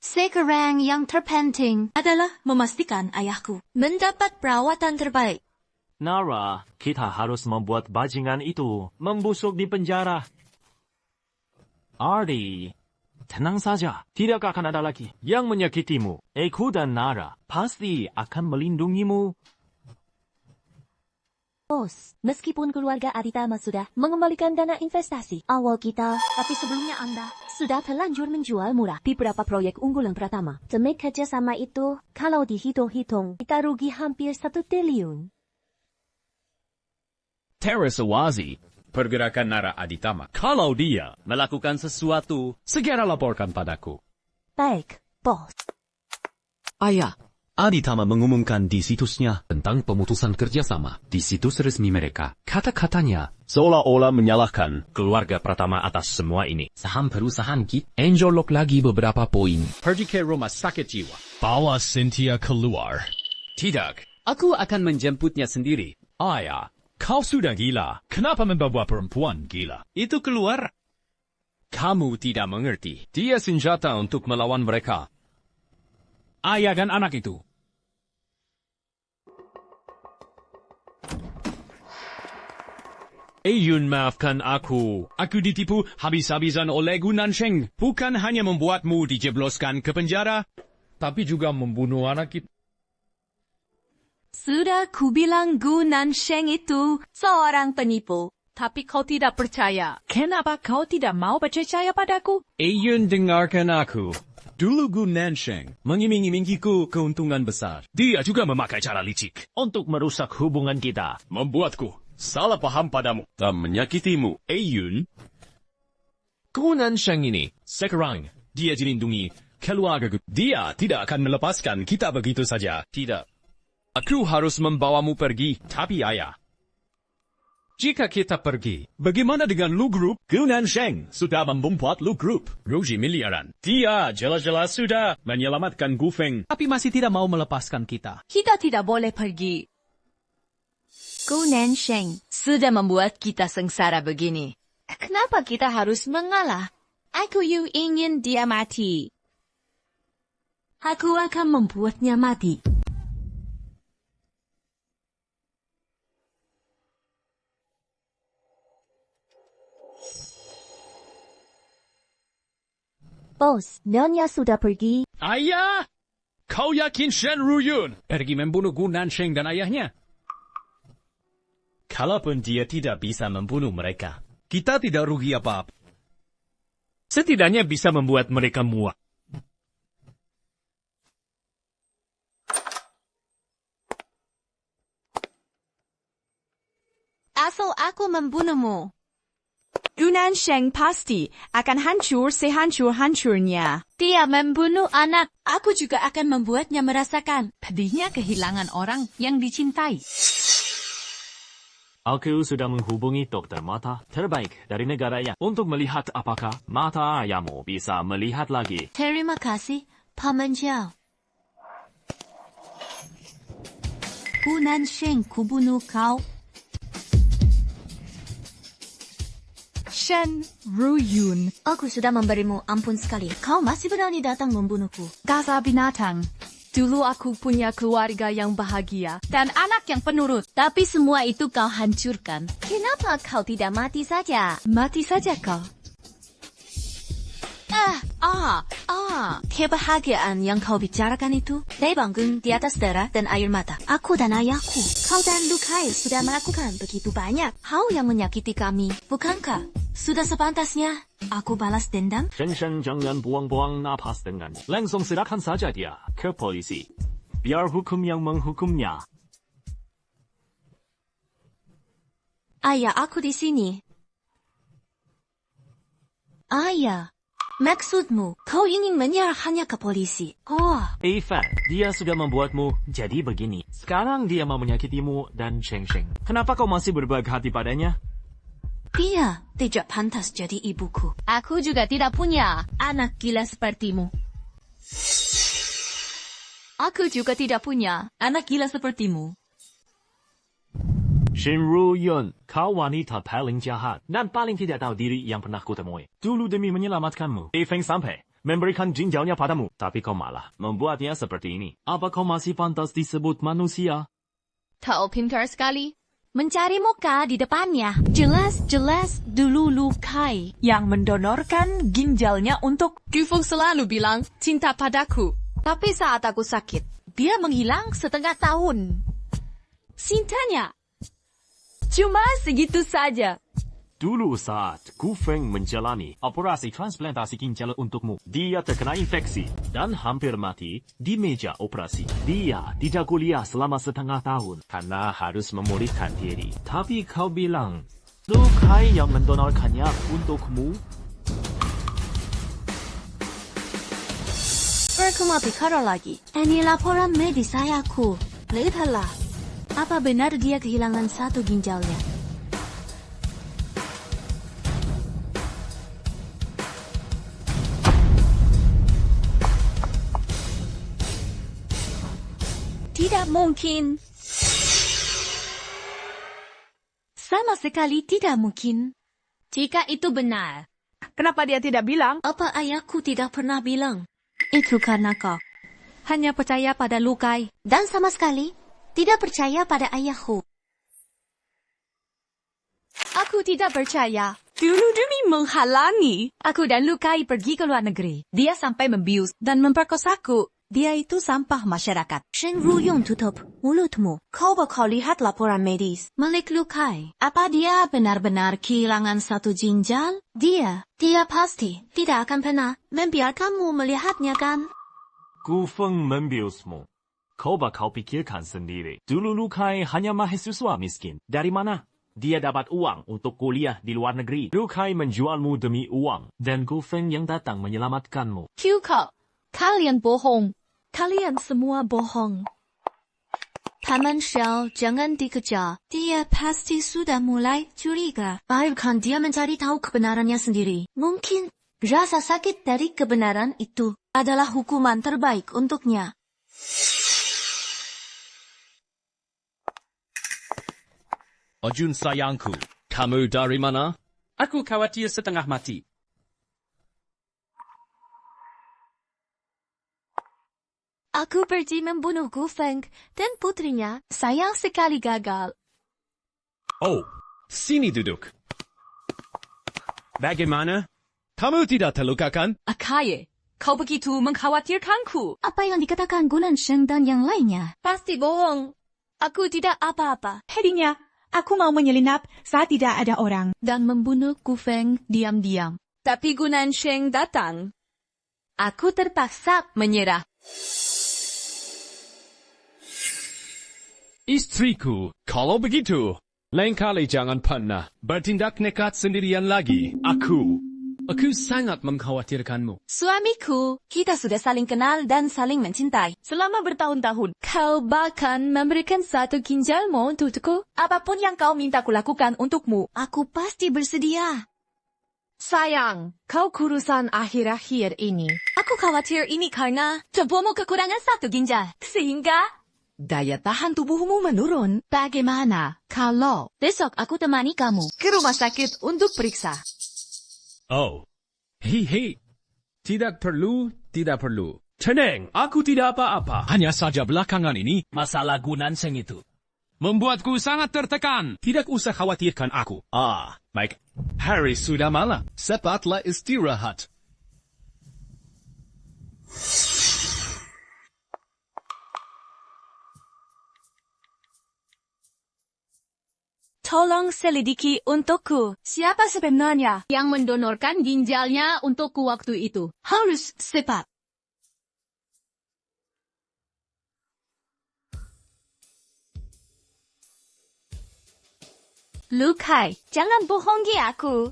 Sekarang yang terpenting adalah memastikan ayahku mendapat perawatan terbaik. Nara, kita harus membuat bajingan itu membusuk di penjara. Ardi, tenang saja. Tidak akan ada lagi yang menyakitimu. Aku dan Nara pasti akan melindungimu. Bos, meskipun keluarga Aditama sudah mengembalikan dana investasi awal kita, tapi sebelumnya Anda sudah terlanjur menjual murah beberapa proyek unggulan Pratama. Demi kerjasama itu, kalau dihitung-hitung, kita rugi hampir 1 triliun. Teresawazi, pergerakan Nara Aditama. Kalau dia melakukan sesuatu, segera laporkan padaku. Baik, bos. Ayah, Aditama mengumumkan di situsnya tentang pemutusan kerjasama. Di situs resmi mereka, kata-katanya seolah-olah menyalahkan keluarga Pratama atas semua ini. Saham perusahaan kita anjlok lagi beberapa poin. Pergi ke rumah sakit jiwa. Bawa Cynthia keluar. Tidak, aku akan menjemputnya sendiri. Ayah, kau sudah gila. Kenapa membawa perempuan gila? Itu keluar. Kamu tidak mengerti. Dia senjata untuk melawan mereka. Ayah dan anak itu. Yun, maafkan aku. Aku ditipu habis-habisan oleh Gu Nansheng. Bukan hanya membuatmu dijebloskan ke penjara, tapi juga membunuh anak itu. Sudah kubilang Gu Nansheng itu seorang penipu. Tapi kau tidak percaya. Kenapa kau tidak mau percaya padaku? Yun, dengarkan aku. Dulu Gu Nansheng mengiming-imingiku keuntungan besar. Dia juga memakai cara licik untuk merusak hubungan kita. Membuatku salah paham padamu dan menyakitimu. Yun, Gu Nansheng ini sekarang dia dilindungi keluargaku. Dia tidak akan melepaskan kita begitu saja. Tidak. Aku harus membawamu pergi. Tapi ayah, jika kita pergi, bagaimana dengan Lu Group? Gu Nansheng sudah membuat Lu Group. Rugi miliaran. Dia jelas-jelas sudah menyelamatkan Gu Feng. Tapi masih tidak mau melepaskan kita. Kita tidak boleh pergi. Gu Nansheng sudah membuat kita sengsara begini. Kenapa kita harus mengalah? Aku ingin dia mati. Aku akan membuatnya mati. Bos, Nyonya sudah pergi. Ayah! Kau yakin Shen Ruyun pergi membunuh Gu Nansheng dan ayahnya? Kalaupun dia tidak bisa membunuh mereka, kita tidak rugi apa-apa. Setidaknya bisa membuat mereka muak. Asal aku membunuhmu, Gu Nansheng pasti akan hancur sehancur-hancurnya. Dia membunuh anak. Aku juga akan membuatnya merasakan pedihnya kehilangan orang yang dicintai. Aku sudah menghubungi dokter mata terbaik dari negaranya untuk melihat apakah mata ayahmu bisa melihat lagi. Terima kasih, Paman Jiao. Gu Nansheng kubunuh kau. Shen Ruyun. Aku sudah memberimu ampun sekali. Kau masih berani datang membunuhku. Dasar binatang. Dulu aku punya keluarga yang bahagia dan anak yang penurut. Tapi semua itu kau hancurkan. Kenapa kau tidak mati saja? Mati saja kau. Kebahagiaan yang kau bicarakan itu terbanggung di atas darah dan air mata. Aku dan ayahku, kau dan Lukai sudah melakukan begitu banyak hal yang menyakiti kami. Bukankah sudah sepantasnya aku balas dendam? Shen jangan buang-buang napas dengan langsung serahkan saja dia ke polisi. Biar hukum yang menghukumnya. Ayah aku di sini. Ayah, maksudmu kau ingin menyerahkannya ke polisi? Oh, Ivan, dia sudah membuatmu jadi begini. Sekarang dia mau menyakitimu dan Sheng Sheng. Kenapa kau masih berbaik hati padanya? dia tidak pantas jadi ibuku. Aku juga tidak punya anak gila sepertimu. Aku juga tidak punya anak gila sepertimu. Shinru Yun, kau wanita paling jahat dan paling tidak tahu diri yang pernah kutemui. Dulu demi menyelamatkanmu, Feng sampai memberikan ginjalnya padamu, tapi kau malah membuatnya seperti ini. Apa kau masih pantas disebut manusia? Kau pintar sekali. Mencari muka di depannya. Jelas-jelas dulu Lukai yang mendonorkan ginjalnya untuk Gufeng selalu bilang cinta padaku. Tapi saat aku sakit, dia menghilang setengah tahun. Cintanya cuma segitu saja. Dulu saat Gufeng menjalani operasi transplantasi ginjal untukmu, dia terkena infeksi dan hampir mati di meja operasi. Dia tidak kuliah selama setengah tahun karena harus memulihkan diri. Tapi kau bilang, Lukai yang mendonorkannya untukmu? Percuma bicara lagi. Ini laporan medis ayahku. Lihatlah. Apa benar dia kehilangan satu ginjalnya? Tidak mungkin. Sama sekali tidak mungkin. Jika itu benar, kenapa dia tidak bilang? Apa ayahku tidak pernah bilang? Itu karena kau hanya percaya pada Lukai. dan sama sekali tidak percaya pada ayahku. Aku tidak percaya. Dulu demi menghalangi aku dan Lukai pergi ke luar negeri, dia sampai membius dan memperkosaku. Dia itu sampah masyarakat. Shinru Yun, tutup mulutmu. Kau bakal lihat laporan medis milik Lukai. Apa dia benar-benar kehilangan satu ginjal? Dia pasti tidak akan pernah membiarkanmu melihatnya, kan? Gufeng membiusmu. Kau bakal pikirkan sendiri. Dulu Lukai hanya mahasiswa miskin. Dari mana dia dapat uang untuk kuliah di luar negeri? Lukai menjualmu demi uang, dan Gufeng yang datang menyelamatkanmu. Kyuko, kalian bohong. Kalian semua bohong. Paman Xiao, jangan dikejar. Dia pasti sudah mulai curiga. Biarkan dia mencari tahu kebenarannya sendiri. Mungkin rasa sakit dari kebenaran itu adalah hukuman terbaik untuknya. Ojun sayangku, kamu dari mana? Aku khawatir setengah mati. Aku pergi membunuh Gufeng dan putrinya. Sayang sekali gagal. Oh, sini duduk. Bagaimana? Kamu tidak terluka kan? Akaye, kau begitu mengkhawatirkanku. Apa yang dikatakan Gunan Sheng dan yang lainnya? Pasti bohong. Aku tidak apa-apa. Hadinya, aku mau menyelinap saat tidak ada orang. Dan membunuh Gufeng diam-diam. Tapi Gunan Sheng datang. Aku terpaksa menyerah. Istriku, kalau begitu, lain kali jangan pernah bertindak nekat sendirian lagi. Aku sangat mengkhawatirkanmu. Suamiku, kita sudah saling kenal dan saling mencintai selama bertahun-tahun. Kau bahkan memberikan satu ginjalmu untukku. Apapun yang kau minta kulakukan untukmu, aku pasti bersedia. Sayang, kau kurusan akhir-akhir ini. Aku khawatir ini karena tubuhmu kekurangan satu ginjal. Sehingga daya tahan tubuhmu menurun. Bagaimana kalau besok aku temani kamu ke rumah sakit untuk periksa? Oh, hei, tidak perlu. Tenang, aku tidak apa-apa. Hanya saja belakangan ini, masalah Gunan Sheng itu membuatku sangat tertekan. Tidak usah khawatirkan aku. Baik. Hari sudah malam. Cepatlah istirahat. Tolong selidiki untukku. Siapa sebenarnya yang mendonorkan ginjalnya untukku waktu itu? Harus cepat. Lukai, jangan bohongi aku.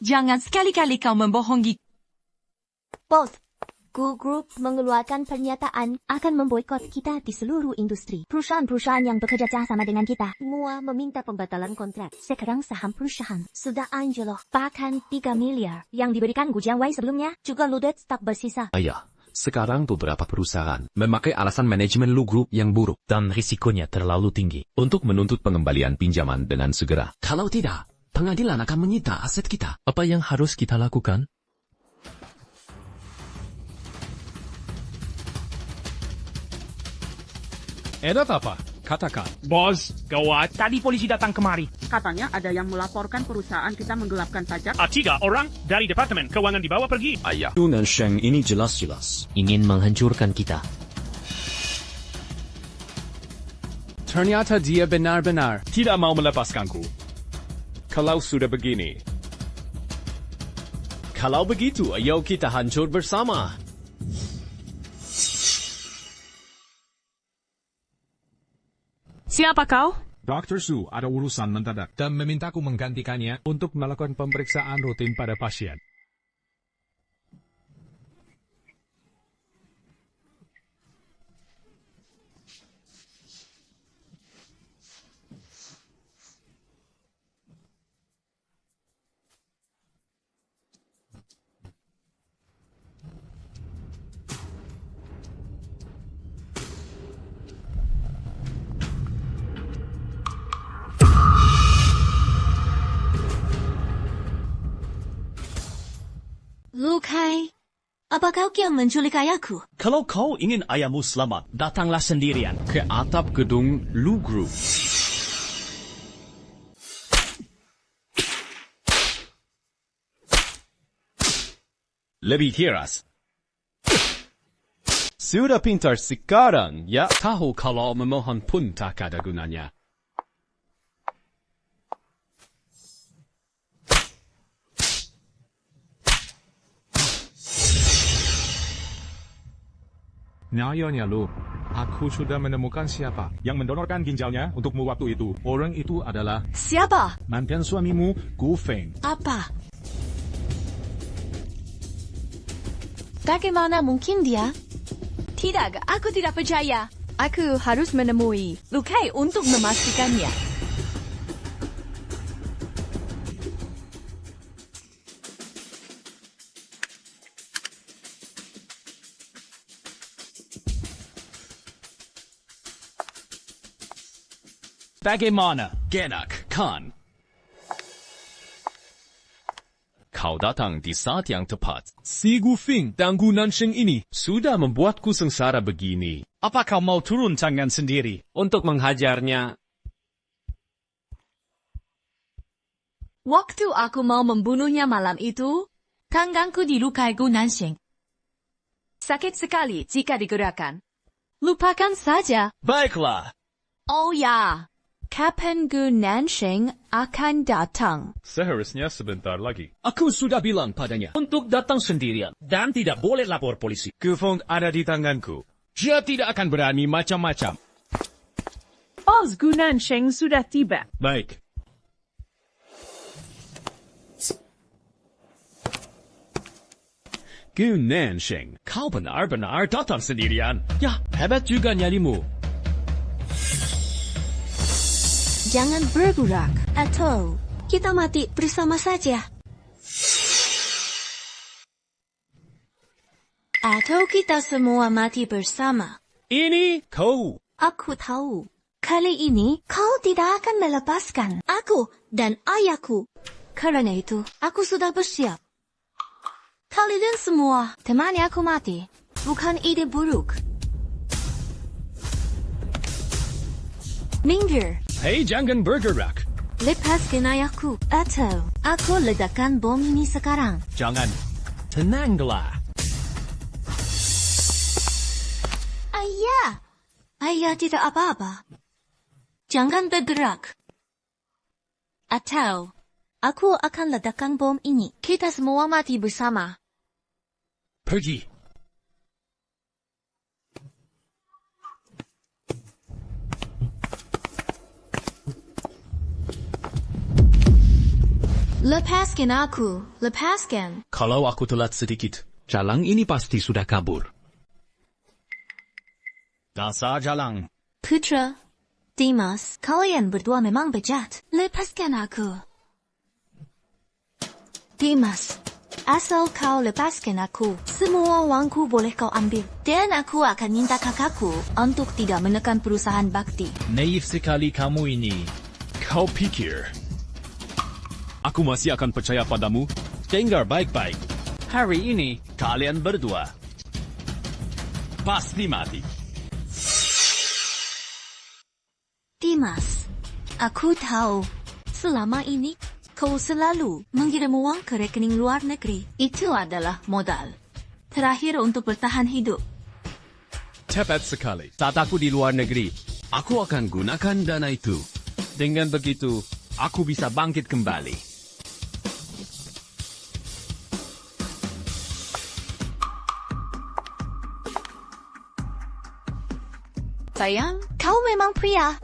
Jangan sekali-kali kau membohongi. Both. Gu Group mengeluarkan pernyataan akan memboikot kita di seluruh industri. Perusahaan-perusahaan yang bekerja sama dengan kita semua meminta pembatalan kontrak. Sekarang saham perusahaan sudah anjlok. Bahkan 3 miliar yang diberikan Gu Jianwei sebelumnya juga ludes tak bersisa. Ayah, sekarang beberapa perusahaan memakai alasan manajemen Lu Group yang buruk dan risikonya terlalu tinggi untuk menuntut pengembalian pinjaman dengan segera. Kalau tidak, pengadilan akan menyita aset kita. Apa yang harus kita lakukan? Edat apa? Katakan. Bos, gawat. Tadi polisi datang kemari. Katanya ada yang melaporkan perusahaan kita menggelapkan pajak. 3 orang dari Departemen Keuangan dibawa pergi. Ayah. Du Nansheng ini jelas-jelas ingin menghancurkan kita. Ternyata dia benar-benar tidak mau melepaskanku. Kalau sudah begini. Kalau begitu, ayo kita hancur bersama. Siapa kau? Dr. Su ada urusan mendadak dan memintaku menggantikannya untuk melakukan pemeriksaan rutin pada pasien. Lu Kai, apa kau kian menculik ayahku? Kalau kau ingin ayahmu selamat, datanglah sendirian ke atap gedung Lu Group. Lebih keras. Sudah pintar sekarang, ya? Tahu kalau memohon pun tak ada gunanya. Nyayonya Lu, aku sudah menemukan siapa yang mendonorkan ginjalnya untukmu waktu itu. Orang itu adalah... Siapa? Mantan suamimu, Gu Feng. Apa? Bagaimana mungkin dia? Tidak, aku tidak percaya. Aku harus menemui Lu Kai untuk memastikannya. Bagaimana, Genak Khan? Kau datang di saat yang tepat. Si Gu Feng dan Gu Nansheng ini sudah membuatku sengsara begini. Apa kau mau turun tangan sendiri untuk menghajarnya? Waktu aku mau membunuhnya malam itu, tanganku dilukai Gu Nansheng. Sakit sekali jika digerakkan. Lupakan saja. Baiklah. Oh ya, kapan Gu Nansheng akan datang? Seharusnya sebentar lagi. Aku sudah bilang padanya untuk datang sendirian dan tidak boleh lapor polisi. Gu Feng ada di tanganku. Dia tidak akan berani macam-macam. Bos Gu Nansheng sudah tiba. Baik. Gu Nansheng, kau benar-benar datang sendirian. Ya, hebat juga nyalimu. Jangan bergerak, atau kita mati bersama saja. Atau kita semua mati bersama. Ini kau. Aku tahu. Kali ini kau tidak akan melepaskan aku dan ayahku. Karena itu, aku sudah bersiap. Kalian semua temani aku mati. Bukan ide buruk. Minggir. Hei, jangan bergerak. Lepaskan ayahku, atau aku ledakan bom ini sekarang. Jangan. Tenanglah. Ayah! Ayah tidak apa-apa. Jangan bergerak. Atau, aku akan ledakan bom ini. Kita semua mati bersama. Pergi. Lepaskan aku. Lepaskan. Kalau aku telat sedikit, Jalang ini pasti sudah kabur. Dasar Jalang. Putra, Dimas, kalian berdua memang bejat. Lepaskan aku. Dimas, asal kau lepaskan aku, semua uangku boleh kau ambil. Dan aku akan minta kakakku untuk tidak menekan perusahaan bakti. Naif sekali kamu ini. Kau pikir aku masih akan percaya padamu? Dengar baik-baik. Hari ini, kalian berdua pasti mati. Dimas, aku tahu. Selama ini, kau selalu mengirim uang ke rekening luar negeri. Itu adalah modal terakhir untuk bertahan hidup. Tepat sekali. Saat aku di luar negeri, aku akan gunakan dana itu. Dengan begitu, aku bisa bangkit kembali. Sayang, kau memang pria.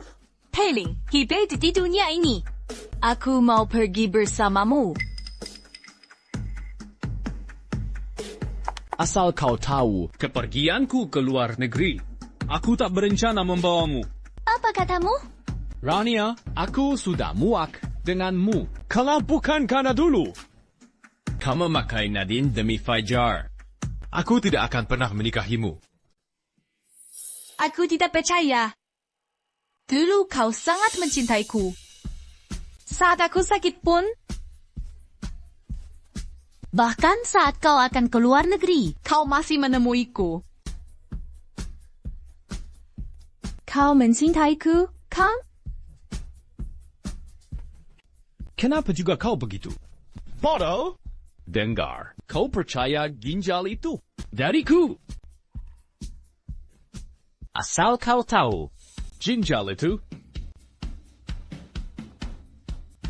Paling hebat di dunia ini. Aku mau pergi bersamamu. Asal kau tahu, kepergianku ke luar negeri, aku tak berencana membawamu. Apa katamu? Rania, aku sudah muak denganmu. Kalau bukan karena dulu kamu memakai Nadine demi Fajar, aku tidak akan pernah menikahimu. Aku tidak percaya. Dulu kau sangat mencintaiku. Saat aku sakit pun, Bahkan saat kau akan ke luar negeri, kau masih menemuiku. Kau mencintaiku, kan? Kenapa juga kau begitu? Bodoh! Dengar, kau percaya ginjal itu dariku. Asal kau tahu, ginjal itu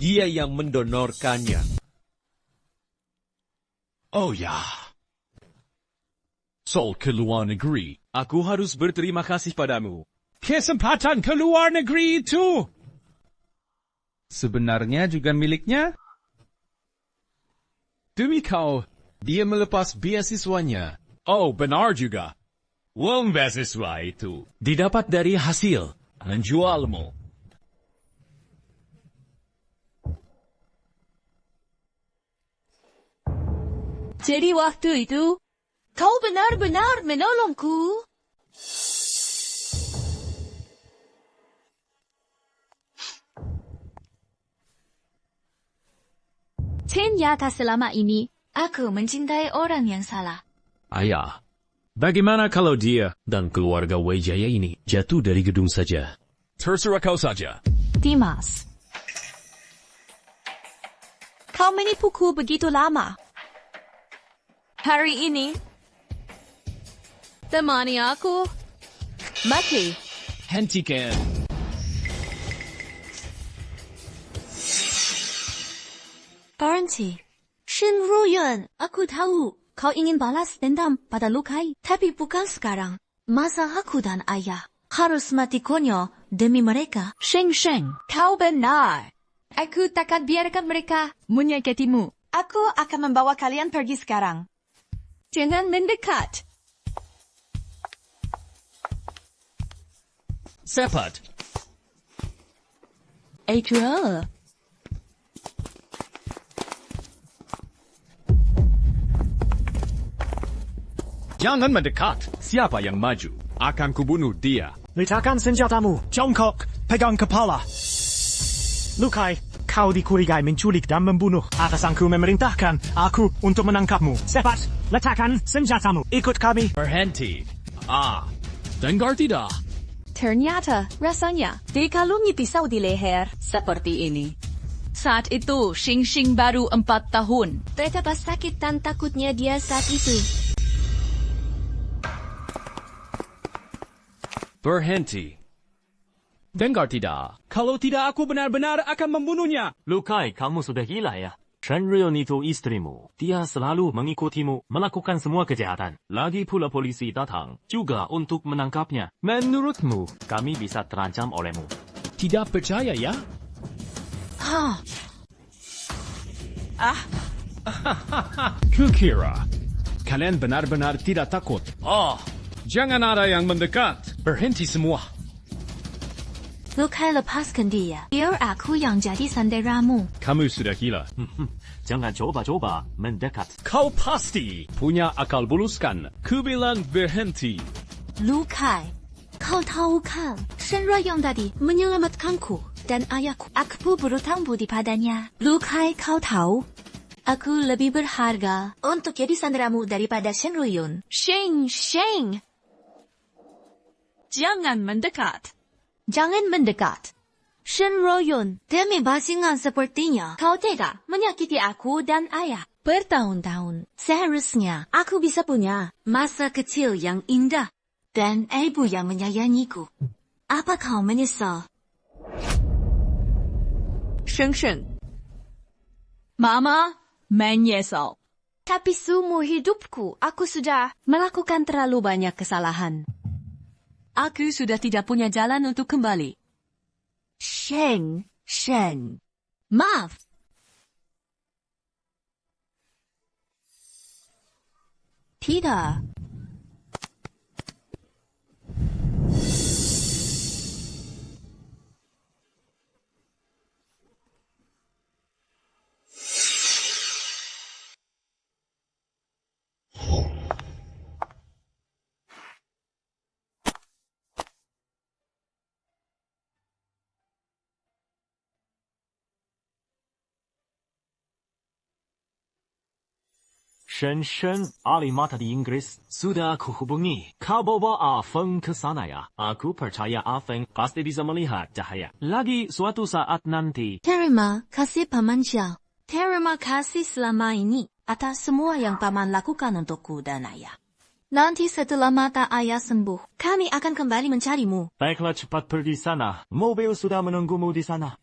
dia yang mendonorkannya. Oh ya. Soal ke luar negeri, aku harus berterima kasih padamu. Kesempatan ke luar negeri itu Sebenarnya juga miliknya? demi kau, dia melepas beasiswanya. Oh, benar juga. Uang beasiswa itu didapat dari hasil menjualmu. Jadi waktu itu, kau benar-benar menolongku. Ternyata selama ini, aku mencintai orang yang salah. Ayah, bagaimana kalau dia dan keluarga Wijaya ini jatuh dari gedung saja? Terserah kau saja. Dimas, kau menipuku begitu lama. Hari ini, temani aku. Mati. Hentikan. Berhenti. Shen Ruyuan, aku tahu kau ingin balas dendam pada Lukai, tapi bukan sekarang. Masa aku dan ayah harus mati konyol demi mereka? Sheng, kau benar. Aku takkan biarkan mereka menyakitimu. Aku akan membawa kalian pergi sekarang. Jangan mendekat. Cepat. Adriel. Jangan mendekat. Siapa yang maju, akan kubunuh dia. Letakkan senjatamu, jongkok, pegang kepala. Lukai, kau dikurigai menculik dan membunuh. Atasanku memerintahkan aku untuk menangkapmu. Cepat, letakkan senjatamu. Ikut kami. Berhenti. Dengar tidak? Ternyata rasanya dikalungi pisau di leher seperti ini. Saat itu, Xing baru 4 tahun. Betapa sakit dan takutnya dia saat itu. Berhenti. Dengar tidak? Kalau tidak, aku benar-benar akan membunuhnya. Lukai, kamu sudah gila ya? Shen Ruyuan itu istrimu. Dia selalu mengikutimu, melakukan semua kejahatan. Lagi pula polisi datang, juga untuk menangkapnya. Menurutmu, kami bisa terancam olehmu? Tidak percaya ya? Kukira, kalian benar-benar tidak takut. Jangan ada yang mendekat. Berhenti semua. Lukai lepaskan dia. Biar aku yang jadi sanderamu. Kamu sudah gila. Jangan coba-coba mendekat. Kau pasti punya akal bulus kan? Ku bilang berhenti. Lukai, kau tahu kan? Shen Ruyong tadi menyelamatkanku dan ayahku. Aku berhutang budi padanya. Lukai, kau tahu? Aku lebih berharga untuk jadi sanderamu daripada Shen Ruyong. Sheng. Jangan mendekat. Jangan mendekat. Shen Ruyong, demi bajingan sepertinya, kau tega menyakiti aku dan ayah. Bertahun-tahun, seharusnya aku bisa punya masa kecil yang indah dan ibu yang menyayangiku. Apa kau menyesal? Sheng. Mama menyesal. Tapi seumur hidupku, aku sudah melakukan terlalu banyak kesalahan. Aku sudah tidak punya jalan untuk kembali. Sheng. Maaf. Tidak. Shen, ahli mata di Inggris. Sudah aku hubungi. Kau bawa Afeng ke sana ya. Aku percaya Afeng pasti bisa melihat cahaya. Lagi suatu saat nanti. Terima kasih Paman Xiao. Terima kasih selama ini atas semua yang Paman lakukan untukku dan ayah. Nanti setelah mata ayah sembuh, kami akan kembali mencarimu. Baiklah, cepat pergi sana. Mobil sudah menunggumu di sana.